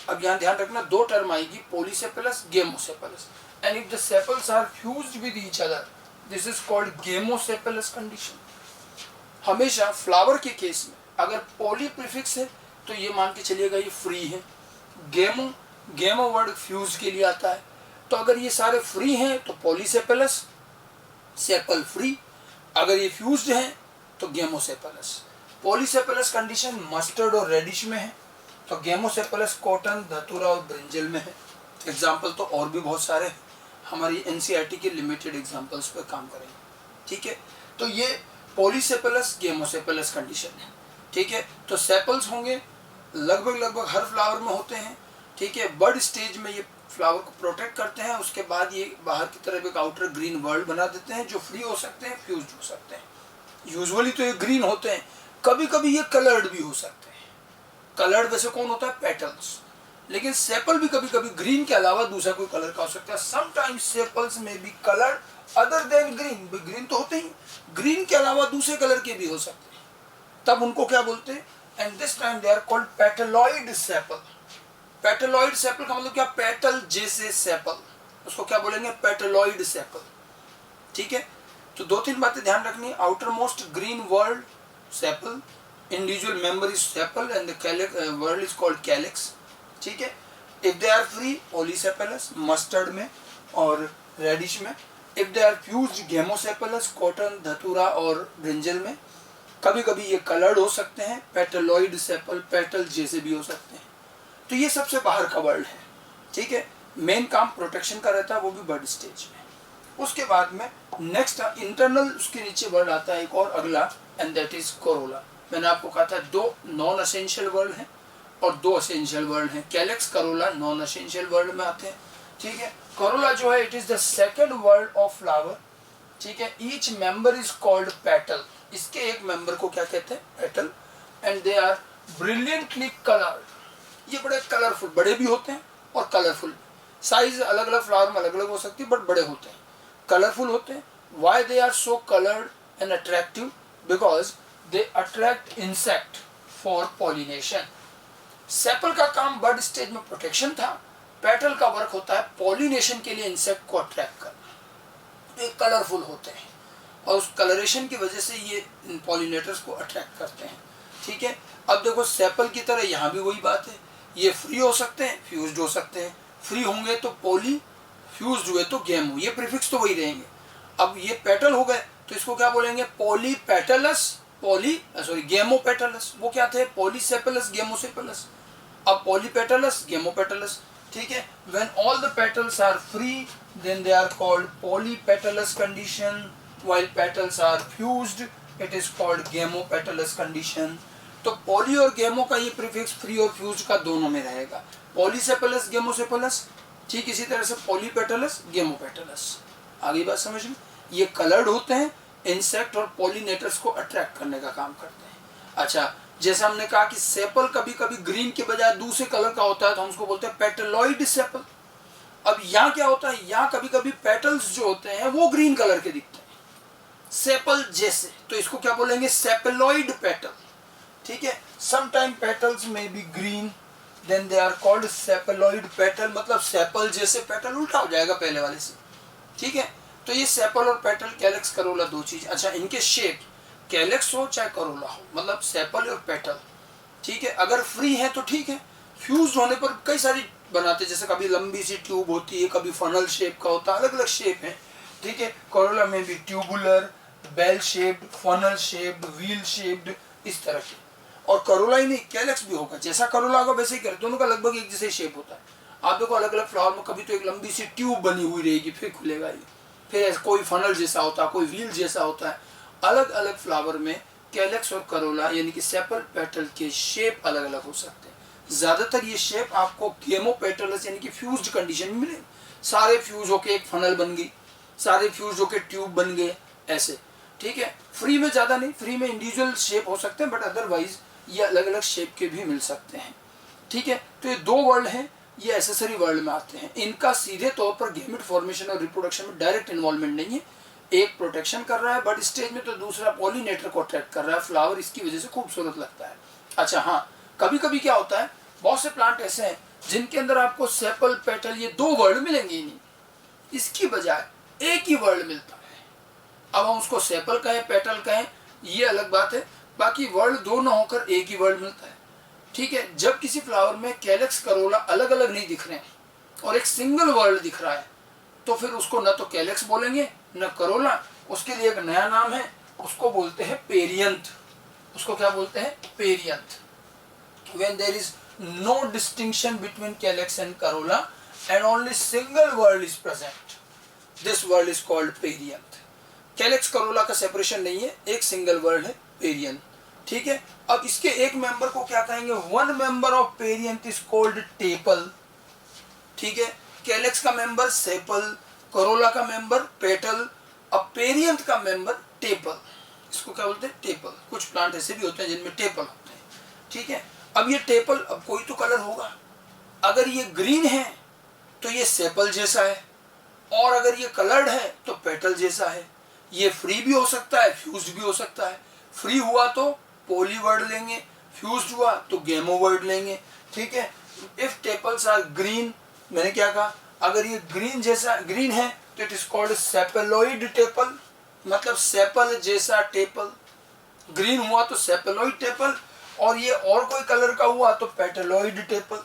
अब यहाँ ध्यान रखना दो टर्म आएगी, polysepalous, gamosepalous. And if the sepals are fused with each other, this is called gamosepalous condition. हमेशा फ्लावर के केस में अगर पॉली प्रीफिक्स है तो ये मान के चलिएगा ये फ्री है। गेमो वर्ड फ्यूज के लिए आता है। तो अगर ये सारे फ्री हैं तो पॉलीसेपलस, सेपल फ्री। अगर ये फ्यूज्ड हैं तो गेमोसेपलस। पॉलीसेपलस कंडीशन मस्टर्ड और रेडिश में है, तो गेमोसेपलस कॉटन, धतूरा और ब्रिंजल में है। एग्जाम्पल तो और भी बहुत सारे हैं, हमारी एनसीईआरटी के लिमिटेड एग्जाम्पल्स पर काम करेंगे। ठीक है, तो ये पॉलीसेपलस गेमोसेपलस कंडीशन है। ठीक है, तो सेपल्स होंगे लगभग हर फ्लावर में होते हैं। ठीक है, बड स्टेज में ये फ्लावर को प्रोटेक्ट करते हैं, उसके बाद ये बाहर की तरफ एक आउटर ग्रीन वर्ल्ड बना देते हैं जो फ्री हो सकते हैं, फ्यूज्ड हो सकते हैं। यूजुअली तो ये ग्रीन होते हैं, कभी कभी ये कलर्ड भी हो सकते हैं। कलर्ड वैसे कौन होता है, पेटल्स। लेकिन सेपल भी कभी कभी ग्रीन के अलावा दूसरा कोई कलर का हो सकता है। समटाइम्स सेपल्स में be coloured other than green. Green तो होते ही, ग्रीन के अलावा दूसरे कलर के भी हो सकते हैं, तब उनको क्या बोलते हैं, and this time they are called petaloid sepal. Petaloid sepal का मतलब क्या, पेटल जैसे सेपल, उसको क्या बोलेंगे, पेटलॉइड सेपल। ठीक है, तो दो तीन बातें ध्यान रखनी। Outermost green whorl sepal, individual member is sepal and the whorl is called calyx. ठीक है, if they are free polysepalous, mustard में और रेडिश में। If they are fused gamosepalous, cotton, धतूरा और ब्रिंजल में। कभी कभी ये कलर्ड हो सकते हैं, पेटलॉइड सेपल, पेटल जैसे भी हो सकते हैं। तो ये सबसे बाहर का वर्ल्ड है। ठीक है, मेन काम प्रोटेक्शन का रहता है, वो भी बर्ड स्टेज में। उसके बाद में नेक्स्ट इंटरनल, उसके नीचे वर्ड आता है एक और अगला, एंड दैट इज कोरोला। मैंने आपको कहा था दो नॉन असेंशियल वर्ड हैं और दो असेंशियल वर्ड हैं। Calyx, corolla non essential whorl में आते हैं। ठीक है, करोला जो है it is the second whorl of flower. ठीक है, each member is called petal. इसके एक मेंबर को क्या कहते हैं, petal. And they are brilliantly coloured. ये बड़े कलरफुल, बड़े भी होते हैं और कलरफुल। साइज अलग अलग फ्लावर में अलग अलग हो सकती है, बट बड़े होते हैं, कलरफुल होते हैं। Why they are so coloured and attractive, because they attract insect for pollination. Sepal का काम बर्ड स्टेज में प्रोटेक्शन था, पेटल का वर्क होता है पॉलिनेशन के लिए इंसेक्ट को अट्रैक्ट करना। ये कलरफुल होते हैं और उस कलरेशन की वजह से ये पॉलिनेटर्स को अट्रैक्ट करते हैं। ठीक है, अब देखो सेपल की तरह यहाँ भी वही बात है, ये फ्री हो सकते हैं, फ्यूज्ड हो सकते हैं। फ्री होंगे तो पॉली, फ्यूज्ड हुए तो गेमो, ये प्रीफिक्स तो वही रहेंगे। अब ये पेटल हो गए तो इसको क्या बोलेंगे, पॉली पेटलस, गेमोपेटलस। वो क्या थे, पॉलीसेपलस, गेमोसेपलस। अब पॉलीपेटलस, गेमोपेटलस। ठीक है। When all the petals are free then they are called polypetalous condition, while petals are fused it is called gamopetalous condition. तो पॉली और गेमो का ये प्रीफिक्स फ्री और फ्यूज्ड का दोनों में रहेगा, पॉलीसेपलस गेमोसेपलस। ठीक इसी तरह से पॉलीपेटलस गेमोपेटलस। आगे बात समझ में। ये कलर्ड होते हैं, इंसेक्ट और पॉलिनेटर्स को अट्रैक्ट करने का काम करते हैं। अच्छा, जैसे हमने कहा कि सेपल कभी कभी ग्रीन के बजाय दूसरे कलर का होता है तो हम उसको बोलते हैं पेटलॉइड सेपल। अब यहाँ क्या होता है, यहाँ कभी कभी पेटल्स जो होते हैं वो ग्रीन कलर के दिखते हैं सेपल जैसे, तो इसको क्या बोलेंगे, सेपेलॉइड पेटल। ठीक है। समटाइम पेटल्स में be green then they are called sepaloid petal, मतलब सेपल जैसे पेटल उल्टा हो जाएगा पहले वाले से। ठीक है। तो ये सेपल और पेटल, कैलेक्स करोला दो चीज। अच्छा, इनके शेप कैलेक्स हो चाहे करोला हो, मतलब सेपल और पेटल। ठीक है। अगर फ्री है तो ठीक है, फ्यूज होने पर कई सारी बनाते, जैसे कभी लंबी सी ट्यूब होती है, कभी फनल शेप का होता है, अलग अलग शेप है। ठीक है। करोला में भी tubular, bell shaped, funnel shaped, wheel shaped, इस तरह के। और करोला ही नहीं, कैलेक्स भी होगा, जैसा करोला होगा वैसे ही कर, दोनों का लगभग एक जैसे शेप होता है। आप देखो अलग अलग फ्लावर में कभी तो एक लंबी सी ट्यूब बनी हुई रहेगी, फिर खुलेगा ये, फिर कोई फनल जैसा होता है, कोई व्हील जैसा होता है। अलग अलग फ्लावर में कैलेक्स और करोला यानी कि सेपल पेटल के शेप अलग अलग हो सकते हैं। ज्यादातर ये शेप आपको गेमोपेटलस यानी कि फ्यूज्ड कंडीशन में मिले, सारे फ्यूज होके एक फनल बन गई, सारे फ्यूज होके ट्यूब बन गए, ऐसे। ठीक है। फ्री में ज्यादा नहीं, फ्री में इंडिविजुअल शेप हो सकते हैं, बट अदरवाइज ये अलग अलग शेप के भी मिल सकते हैं। ठीक है। तो ये दो वर्ड हैं, ये एसेसरी वर्ड में आते हैं। इनका सीधे तौर पर गेमेट फॉर्मेशन और रिप्रोडक्शन में डायरेक्ट इन्वॉल्वमेंट नहीं है। एक प्रोटेक्शन कर रहा है बट स्टेज में, तो दूसरा पॉलिनेटर को अट्रैक्ट कर रहा है, फ्लावर इसकी वजह से खूबसूरत लगता है। अच्छा हाँ, कभी कभी क्या होता है, बहुत से प्लांट ऐसे हैं जिनके अंदर आपको सेपल पेटल ये दो वर्ड मिलेंगे ही नहीं, इसकी बजाय एक ही वर्ड मिलता है। अब हम उसको सेपल कहें पेटल कहें ये अलग बात है, बाकी वर्ड दो ना होकर एक ही वर्ड मिलता है। ठीक है। जब किसी फ्लावर में कैलेक्स करोला अलग अलग नहीं दिख रहे हैं और एक सिंगल वर्ड दिख रहा है, तो फिर उसको न तो कैलेक्स बोलेंगे न करोला, उसके लिए एक नया नाम है, उसको बोलते हैं पेरियंथ। उसको क्या बोलते हैं, perianth. When there is no distinction between calyx and corolla and only single whorl is present, this whorl is called perianth. Calyx corolla का सेपरेशन नहीं है, एक सिंगल वर्ड है पेरियंथ। ठीक है। अब इसके एक मेंबर को क्या कहेंगे, one member of perianth is called tepal. ठीक है। कैलेक्स का मेंबर सेपल, करोला का मेंबर पेटल, अब पेरियंथ का मेंबर टेपल। इसको क्या बोलते हैं, टेपल। कुछ प्लांट ऐसे भी होते हैं जिनमें टेपल होते हैं। ठीक है। अब ये टेपल, अब कोई तो कलर होगा, अगर ये ग्रीन है तो ये सेपल जैसा है, और अगर ये कलर्ड है तो पेटल जैसा है। ये फ्री भी हो सकता है, फ्यूज्ड भी हो सकता है। फ्री हुआ तो पोली वर्ड लेंगे, फ्यूज्ड हुआ तो गेमो वर्ड लेंगे। ठीक है। इफ टेपल्स आर ग्रीन, मैंने क्या कहा, अगर ये ग्रीन जैसा ग्रीन है तो it is called sepaloid tepal, मतलब सेपल जैसा टेपल। ग्रीन हुआ तो सेपेलॉइड टेपल, और ये और कोई कलर का हुआ तो पेटलॉइड टेपल।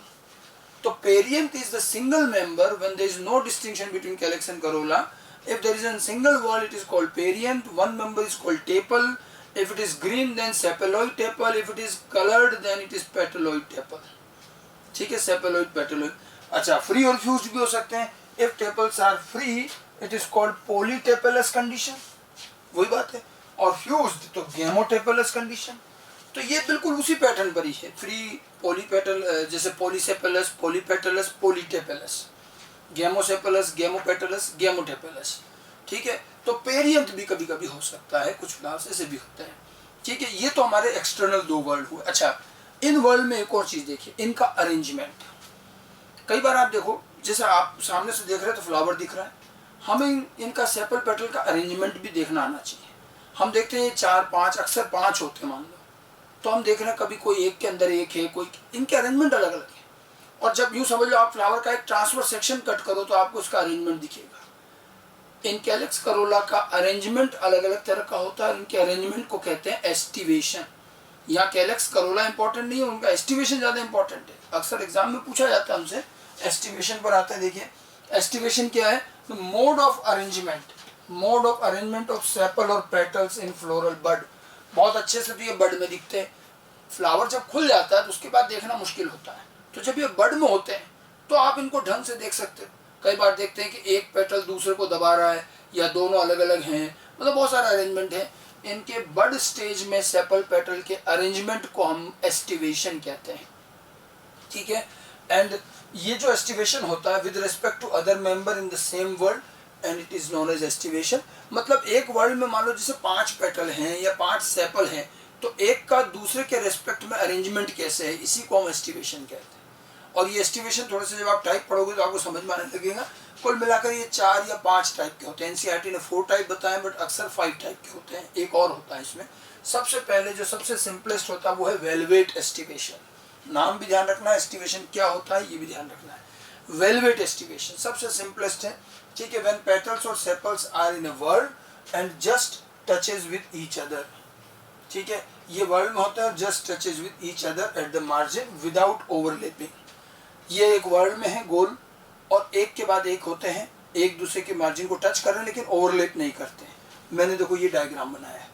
तो perianth is the single member when there is no distinction between calyx and corolla. If there is a single word, it is called perianth. One member is called tepal. If it is green, then sepaloid tepal. If it is colored, then it is petaloid tepal. ठीक है, sepaloid पेटलोइड। अच्छा, free और fused भी हो सकते हैं। If tepals are free, it is called polytepalous condition. वही बात है। और फ्यूज्ड तो गेमोटेपलस कंडीशन। तो ये बिल्कुल उसी पैटर्न पर ही है। फ्री, पॉलीपेटल, जैसे पॉलीसेपेलस, पॉलीपेटलस, पॉलीटेपेलस, गेमोसेपेलस, गेमोपेटलस, गेमोटेपेलस। ठीक है। तो पेरियंथ भी कभी कभी हो सकता है, कुछ फ्लावर्स ऐसे भी होते हैं। ठीक है। ये तो हमारे एक्सटर्नल दो वर्ड हुए। अच्छा, इन वर्ड में एक और चीज देखिए, इनका अरेंजमेंट। कई बार आप देखो, जैसे आप सामने से देख रहे हैं तो फ्लावर दिख रहा है, हमें इनका सेपल पेटल का अरेंजमेंट भी देखना आना चाहिए। हम देखते हैं 4 5, अक्सर 5 होते हैं मान लो, तो हम देख रहे हैं कभी कोई एक के अंदर एक है, कोई, इनके अरेंजमेंट अलग अलग है। और जब यूं समझ लो आप फ्लावर का एक ट्रांसफर सेक्शन कट करो तो आपको उसका अरेंजमेंट दिखेगा। इन कैलेक्स करोला का अरेंजमेंट अलग अलग तरह का होता है, इनके अरेंजमेंट को कहते हैं एस्टिवेशन। यहाँ कैलेक्स करोला इंपॉर्टेंट नहीं है, उनका एस्टिवेशन ज्यादा इंपॉर्टेंट है। अक्सर एग्जाम में पूछा जाता है हमसे, एस्टिवेशन पर आता है। देखिए एस्टिवेशन क्या है, mode of arrangement, mode of arrangement of sepal और पेटल्स इन फ्लोरल बड। बहुत अच्छे से तो ये बड में दिखते हैं, फ्लावर जब खुल जाता है तो उसके बाद देखना मुश्किल होता है। तो जब ये बड में होते हैं तो आप इनको ढंग से देख सकते हो। कई बार देखते हैं कि एक पेटल दूसरे को दबा रहा है या दोनों अलग अलग हैं, मतलब बहुत सारा अरेंजमेंट है। इनके बड स्टेज में सेपल पेटल के अरेंजमेंट को हम एस्टिवेशन कहते हैं, ठीक है। एंड ये जो एस्टिवेशन होता है with respect to other member in the same whorl and it is known as aestivation. मतलब एक वर्ल्ड में मान लो जैसे 5 पेटल हैं या 5 सेपल हैं, तो एक का दूसरे के रेस्पेक्ट में अरेंजमेंट कैसे है, इसी को हम एस्टिवेशन कहते हैं। और ये एस्टिवेशन थोड़े से जब आप टाइप पढ़ोगे तो आपको समझ में आने लगेगा। कुल मिलाकर ये 4 या 5 टाइप के होते हैं। एनसीईआरटी ने 4 टाइप बताए, बट अक्सर 5 टाइप के होते हैं। एक और होता है इसमें, सबसे पहले जो सबसे सिंपलेस्ट होता है वो है वेलवेट एस्टिवेशन। नाम भी ध्यान रखना है, एस्टिवेशन क्या होता है ये भी ध्यान रखना है। वेलवेट एस्टिवेशन सबसे सिंपलेस्ट है, ठीक है। व्हेन पेटल्स और sepals are in a whorl and just touches with each other, ठीक है। ये वर्ल्ड में होता है just touches with each other at the margin without overlapping. ये एक वर्ल्ड में है गोल, और एक के बाद एक होते हैं, एक दूसरे के मार्जिन को टच कर रहे हैं लेकिन ओवरलैप नहीं करते हैं। मैंने देखो ये डायग्राम बनाया है।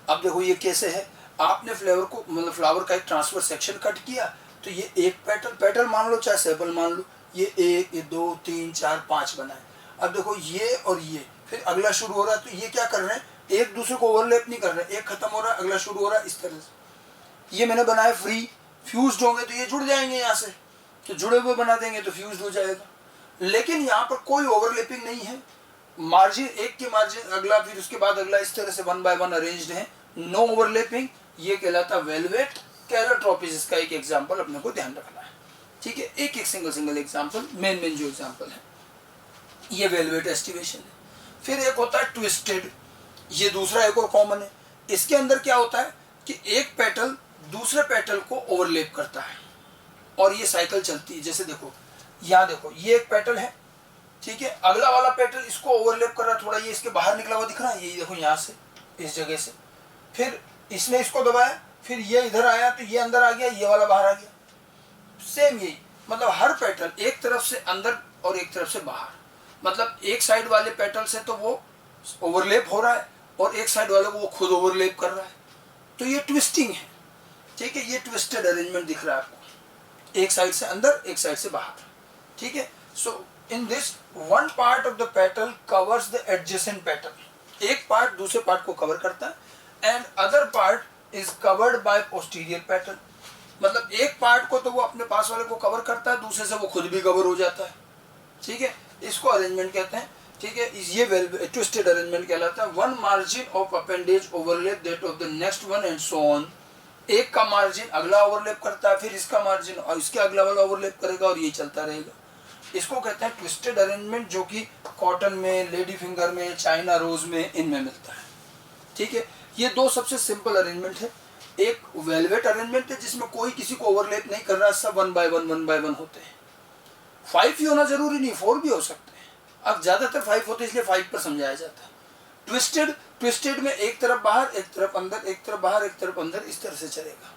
अब देखो ये कैसे है, आपने फ्लेवर को मतलब फ्लावर का एक ट्रांसफर सेक्शन कट किया, तो ये एक पेटल मान लो चाहे सेपल मान लो, ये 1 ये 2 3 4 5 बनाए। अब देखो ये और ये, फिर अगला शुरू हो रहा है, तो ये क्या कर रहे हैं, एक दूसरे को ओवरलैप नहीं कर रहे, एक खत्म हो रहा है अगला शुरू हो रहा है, इस तरह से। ये मैंने बनाया फ्री, फ्यूज्ड होंगे तो ये जुड़ जाएंगे यहाँ से, तो जुड़े हुए बना देंगे तो फ्यूज्ड हो जाएगा। लेकिन यहाँ पर कोई ओवरलैपिंग नहीं है, मार्जिन एक के मार्जिन अगला फिर उसके बाद अगला, इस तरह से 1 बाय 1 अरेंज्ड है, नो ओवरलैपिंग। ये कहलाता वेलवेट कैलोट्रोपिस। इसका एक एग्जांपल अपने को ध्यान रखना है, ठीक है। एक एक सिंगल एग्जांपल, मेन जो एग्जांपल है ये वेलवेट एस्टिवेशन है। फिर एक होता है ट्विस्टेड, ये दूसरा एक और कॉमन है। इसके अंदर क्या होता है कि एक पेटल दूसरे पेटल को ओवरलैप करता है और ये साइकिल चलती है। जैसे देखो यहाँ देखो, ये एक पेटल है, ठीक है, अगला वाला पेटल इसको ओवरलैप कर रहा है, थोड़ा ये इसके बाहर निकला हुआ दिख रहा है, ये देखो यहाँ से इस जगह से, फिर इसने इसको दबाया, फिर ये इधर आया तो ये अंदर आ गया, ये वाला बाहर आ गया। सेम यही, मतलब हर पेटल एक तरफ से अंदर और एक तरफ से बाहर, मतलब एक साइड वाले पेटल से तो वो ओवरलैप हो रहा है और एक साइड वाले को वो खुद ओवरलैप कर रहा है, तो ये ट्विस्टिंग है, ठीक है। ये ट्विस्टेड अरेंजमेंट दिख रहा है आपको, एक साइड से अंदर एक साइड से बाहर, ठीक है। So in this one part of the petal covers the adjacent petal, एक पार्ट दूसरे पार्ट को कवर करता है, and other part is covered by posterior petal, मतलब एक पार्ट को तो वो अपने पास वाले को कवर करता है, दूसरे से वो खुद भी कवर हो जाता है, ठीक है। इसको अरेंजमेंट कहते हैं, ठीक है। ये ट्विस्टेड अरेंजमेंट कहलाता है। One margin of appendage overlap that of the next one and so on, एक का मार्जिन अगला ओवरलैप करता है, फिर इसका मार्जिन और इसके अगला वाला ओवरलैप करेगा और ये चलता रहेगा। इसको कहते हैं ट्विस्टेड अरेंजमेंट, जो कि कॉटन में, लेडी फिंगर में, चाइना रोज में, इनमें मिलता है, ठीक है। ये दो सबसे सिंपल अरेंजमेंट है। एक वेलवेट अरेंजमेंट है जिसमें कोई किसी को ओवरलैप नहीं कर रहा, सब 1 बाय 1 होते हैं। 5 ही होना जरूरी नहीं, 4 भी हो सकते हैं, अब ज्यादातर 5 होते हैं इसलिए 5 पर समझाया जाता है। ट्विस्टेड में एक तरफ बाहर एक तरफ अंदर, एक तरफ बाहर एक तरफ अंदर, इस तरह से चलेगा,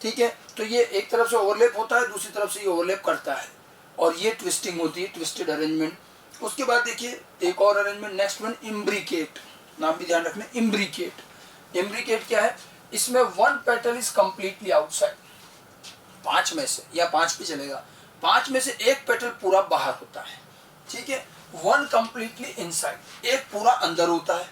ठीक है। तो ये एक तरफ से ओवरलैप होता है, दूसरी तरफ से ये ओवरलैप करता है, और ये ट्विस्टिंग होती है, ट्विस्टेड अरेंजमेंट। उसके बाद देखिए एक और अरेंजमेंट, नेक्स्ट वन इम्ब्रिकेट, नाम भी ध्यान रखना, इम्ब्रिकेट। इम्ब्रिकेट क्या है, इसमें 1 पेटल इज कंप्लीटली आउटसाइड, 5 में से, या 5 भी चलेगा, 5 में से एक पेटल पूरा बाहर होता है, ठीक है। 1 कंप्लीटली इनसाइड, एक पूरा अंदर होता है,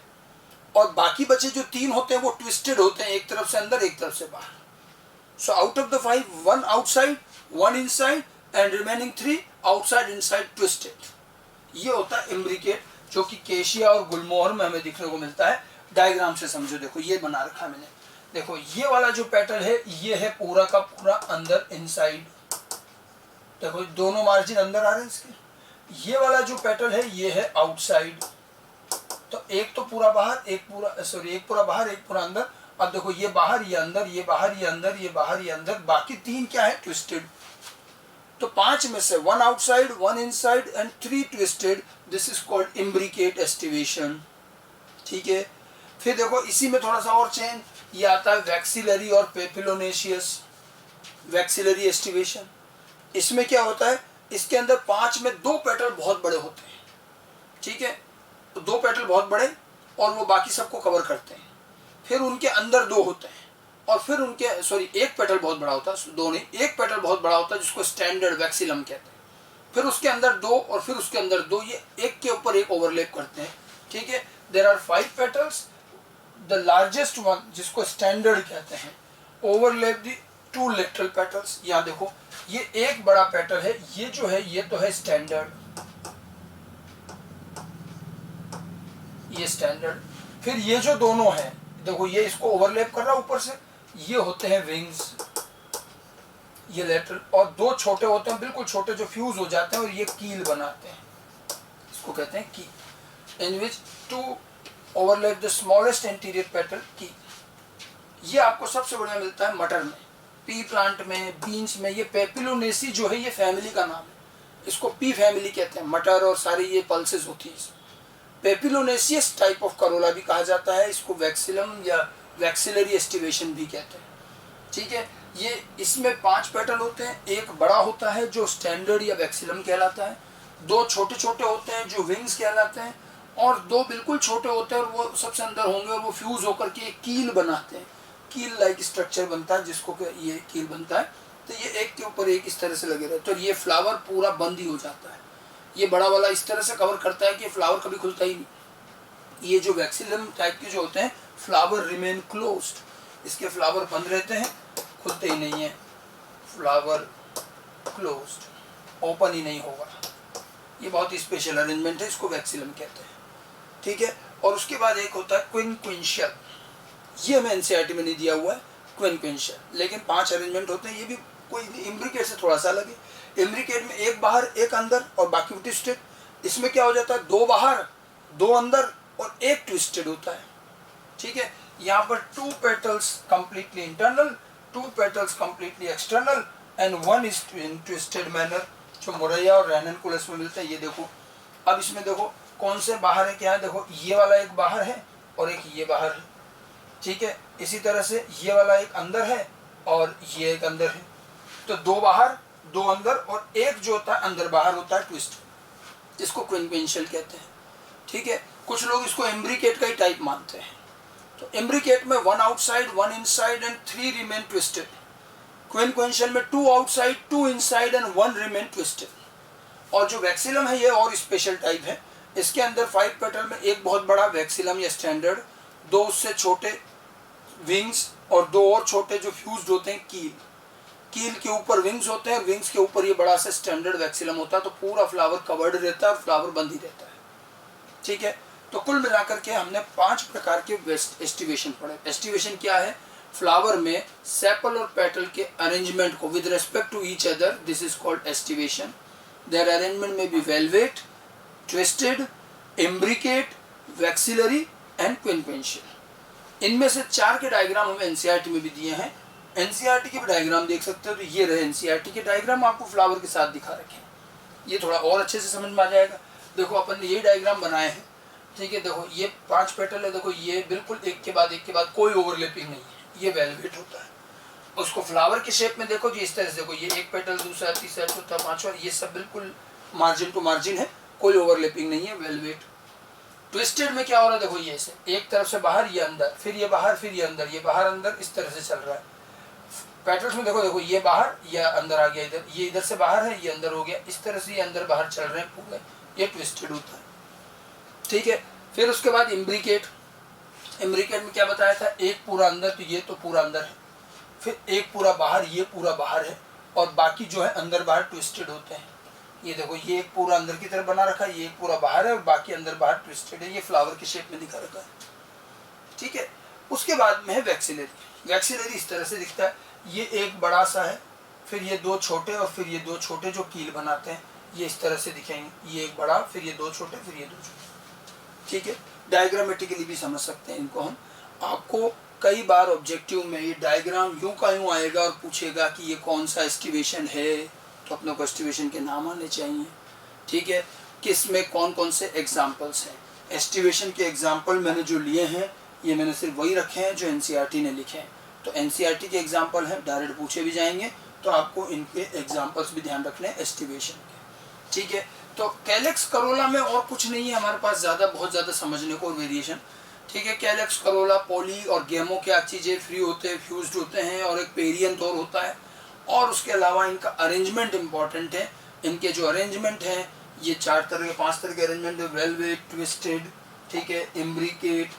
और बाकी बचे जो 3 होते हैं वो ट्विस्टेड होते हैं, एक तरफ से अंदर एक तरफ से बाहर। So out of the 5, 1 outside, 1 inside and remaining 3 outside inside twisted. ये होता है इम्ब्रिकेट, जो कि केशिया और गुलमोहर में हमें दिखने को मिलता है। डायग्राम से समझो, देखो ये बना रखा है मैंने, देखो ये वाला जो पेटल है ये है पूरा का पूरा अंदर इनसाइड, देखो दोनों मार्जिन अंदर आ रहे हैं इसके। ये वाला जो पेटल है ये है आउटसाइड, तो एक तो पूरा बाहर, एक पूरा बाहर एक पूरा अंदर। अब देखो ये बाहर ये अंदर, ये बाहर ये अंदर, ये बाहर ये अंदर, बाकी 3 क्या है, ट्विस्टेड। तो 5 में से 1 outside, 1 inside and 3 twisted, this is called imbricate aestivation, ठीक है। फिर देखो इसी में थोड़ा सा और चेंज, ये आता है वैक्सिलरी और पेपिलोनेशियस वैक्सिलरी एस्टिवेशन। इसमें क्या होता है, इसके अंदर 5 में 2 पेटल बहुत बड़े होते हैं, ठीक है। तो 2 पेटल बहुत बड़े और वो बाकी सबको कवर करते हैं, फिर उनके अंदर 2 होते हैं, और फिर उनके एक पेटल बहुत बड़ा होता है, 2 नहीं, एक पेटल बहुत बड़ा होता है जिसको स्टैंडर्ड वैक्सिलम कहते हैं, फिर उसके अंदर 2 और फिर उसके अंदर 2, ये एक के ऊपर एक ओवरलैप करते हैं, ठीक है। There are 5 petals, the largest one जिसको स्टैंडर्ड कहते हैं ओवरलैप द 2 लेटरल पेटल्स। यहाँ देखो ये एक बड़ा पेटल है, ये जो है ये तो है स्टैंडर्ड, ये स्टैंडर्ड। फिर ये जो दोनों हैं देखो ये इसको ओवरलैप कर रहा है ऊपर से, ये होते हैं विंग्स, ये लेटरल। और 2 छोटे होते हैं बिल्कुल छोटे जो फ्यूज हो जाते हैं और ये कील बनाते हैं, इसको कहते हैं कील। इन विच 2 overlap the smallest anterior petal की। ये आपको सबसे बढ़िया मिलता है मटर में, पी प्लांट में, बीन्स में। ये पेपिलोनेसी जो है ये फैमिली का नाम है, इसको पी फैमिली कहते हैं। मटर और सारी ये पल्सेस होती है। पेपिलोनेसियस टाइप ऑफ करोला भी कहा जाता है इसको, वैक्सिलम या वैक्सिलरी एस्टिवेशन भी कहते हैं, ठीक है। ये इसमें 5 पेटल होते हैं, एक बड़ा होता है जो स्टैंडर्ड या वैक्सिलम कहलाता है, 2 छोटे छोटे होते हैं जो विंग्स कहलाते हैं, और 2 बिल्कुल छोटे होते हैं और वो सबसे अंदर होंगे और वो फ्यूज होकर के एक कील बनाते हैं, कील लाइक स्ट्रक्चर बनता है जिसको ये कील बनता है। तो ये एक के ऊपर एक इस तरह से लगे रहते हैं और ये फ्लावर पूरा बंद ही हो जाता है। ये बड़ा वाला इस तरह से कवर करता है कि फ्लावर कभी खुलता ही नहीं। ये जो वैक्सिलम टाइप के जो होते हैं फ्लावर रिमेन क्लोज्ड, इसके फ्लावर बंद रहते हैं, खुलते ही नहीं है, फ्लावर क्लोज्ड, ओपन ही नहीं होगा। ये बहुत ही स्पेशल अरेंजमेंट है, इसको वैक्सिलम कहते हैं, ठीक है। और उसके बाद एक होता है क्विनक्विंशियल, ये हमें एनसीईआरटी में नहीं दिया हुआ है क्विनक्विंशियल, लेकिन 5 अरेंजमेंट होते हैं। ये भी कोई इम्ब्रिकेट से थोड़ा सा अलग है। इम्ब्रिकेट में एक बाहर एक अंदर और बाकी ट्विस्टेड। इसमें क्या हो जाता है 2 बाहर 2 अंदर और एक ट्विस्टेड होता है, ठीक है। यहाँ पर 2 petals completely internal, 2 petals completely external and 1 is in twisted manner, जो मोरैया और रैननकुलस में मिलता है। ये देखो अब इसमें देखो कौन से बाहर है, क्या है, देखो ये वाला एक बाहर है और एक ये बाहर है, ठीक है। इसी तरह से ये वाला एक अंदर है और ये एक अंदर है, तो 2 बाहर 2 अंदर और एक जो होता है अंदर बाहर होता है ट्विस्ट, इसको क्विनक्विंशियल कहते हैं, ठीक है। कुछ लोग इसको एम्ब्रिकेट का ही टाइप मानते हैं। तो एम्ब्रिकेट में 1 outside 1 inside and 3 remain twisted. Quincuncial में 2 outside 2 inside and 1 remain twisted. और जो वैक्सिलम है ये और स्पेशल टाइप है, इसके अंदर 5 पेटल में एक बहुत बड़ा वैक्सिलम या स्टैंडर्ड, 2 उससे छोटे विंग्स और 2 और छोटे जो फ्यूज्ड होते हैं कील। कील के ऊपर विंग्स होते हैं, विंग्स के ऊपर ये बड़ा सा स्टैंडर्ड वैक्सिलम होता है। तो पूरा फ्लावर कवर्ड रहता है और फ्लावर बंद ही रहता है, ठीक है। तो कुल मिलाकर के हमने 5 प्रकार के एस्टिवेशन पढ़े। एस्टिवेशन क्या है? फ्लावर में सेपल और पेटल के अरेंजमेंट को with respect to each other, this is called aestivation. Their arrangement में be valvate, twisted, imbricate, vexillary and quincuncial. इनमें से 4 के डायग्राम हमें एनसीईआरटी में भी दिए हैं। एनसीईआरटी के भी डायग्राम देख सकते हो, तो ये रहे एनसीईआरटी के डायग्राम, आपको फ्लावर के साथ दिखा रखे हैं। ये थोड़ा और अच्छे से समझ में आ जाएगा। देखो अपन ने ये डायग्राम बनाए हैं, ठीक है। देखो ये 5 पेटल है, देखो ये बिल्कुल एक के बाद कोई ओवरलैपिंग नहीं है, ये वेलवेट होता है। उसको फ्लावर के शेप में देखो जी, इस तरह से देखो, ये एक पेटल, दूसरा, तीसरा, चौथा, पांचवा, ये सब बिल्कुल मार्जिन टू मार्जिन है, कोई ओवरलैपिंग नहीं है, वेलवेट। ट्विस्टेड में क्या हो रहा है, देखो ये ऐसे एक तरफ से बाहर, ये अंदर, फिर ये बाहर, फिर ये अंदर, ये बाहर अंदर, इस तरह से चल रहा है। पेटल्स में देखो, देखो ये बाहर, ये अंदर आ गया, इधर, ये इधर से बाहर है, ये अंदर हो गया, इस तरह से ये अंदर बाहर चल रहे हैं पूरे, ये ट्विस्टेड होता है, ठीक है। फिर उसके बाद इम्ब्रिकेट। इम्ब्रिकेट में क्या बताया था, एक पूरा अंदर, तो ये तो पूरा अंदर है, फिर एक पूरा बाहर, ये पूरा बाहर है, और बाकी जो है अंदर बाहर ट्विस्टेड होते हैं। ये देखो ये एक पूरा अंदर की तरफ बना रखा है, ये एक पूरा बाहर है और बाकी अंदर बाहर ट्विस्टेड है, ये फ्लावर के शेप में दिखा रखा है, ठीक है। उसके बाद में है वैक्सिलरी। वैक्सिलरी इस तरह से दिखता है, ये एक बड़ा सा है, फिर ये 2 छोटे और फिर ये 2 छोटे जो कील बनाते हैं, ये इस तरह से दिखेंगे, ये एक बड़ा, फिर ये 2 छोटे, फिर ये 2 छोटे, ठीक है। डायग्रामेटिकली भी समझ सकते हैं इनको हम। आपको कई बार ऑब्जेक्टिव में ये डायग्राम यूं का यूं आएगा और पूछेगा कि ये कौन सा एस्टिवेशन है, तो अपने को एस्टिवेशन के नाम आने चाहिए, ठीक है। किस में कौन कौन से एग्जाम्पल्स हैं। एस्टिवेशन के एग्जाम्पल मैंने जो लिए हैं, ये मैंने सिर्फ वही रखे हैं जो एनसीईआरटी ने लिखे हैं। तो एनसीईआरटी के एग्जाम्पल हैं, डायरेक्ट पूछे भी जाएंगे, तो आपको इनके एग्जाम्पल्स भी ध्यान रखने हैं एस्टिवेशन के, ठीक है। तो कैलेक्स करोला में और कुछ नहीं है हमारे पास ज़्यादा, बहुत ज़्यादा समझने को वेरिएशन, ठीक है। कैलेक्स करोला, पॉली और गेमो क्या चीज़ें फ्री होते हैं, फ्यूज्ड होते हैं, और एक पेरियंथ और होता है। और उसके अलावा इनका अरेंजमेंट इम्पॉर्टेंट है। इनके जो अरेंजमेंट हैं ये 5 तरह के अरेंजमेंट है, वेलवेट, ट्विस्टेड, ठीक है, इम्ब्रिकेट,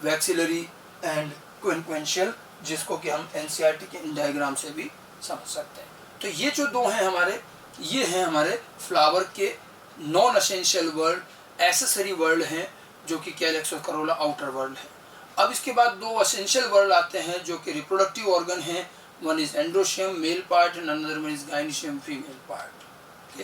वैक्सिलरी एंड क्विंक्वेंशियल, जिसको कि हम एनसीईआरटी के इन डायग्राम से भी समझ सकते हैं। तो ये जो दो हैं हमारे, ये हैं हमारे फ्लावर के non essential word, accessory word हैं, जो कि कैलेक्स और करोला आउटर वर्ड है। अब इसके बाद दो एसेंशियल वर्ड आते हैं जो कि रिप्रोडक्टिव ऑर्गन हैं। One is androecium male part and another one is gynoecium female part. Okay,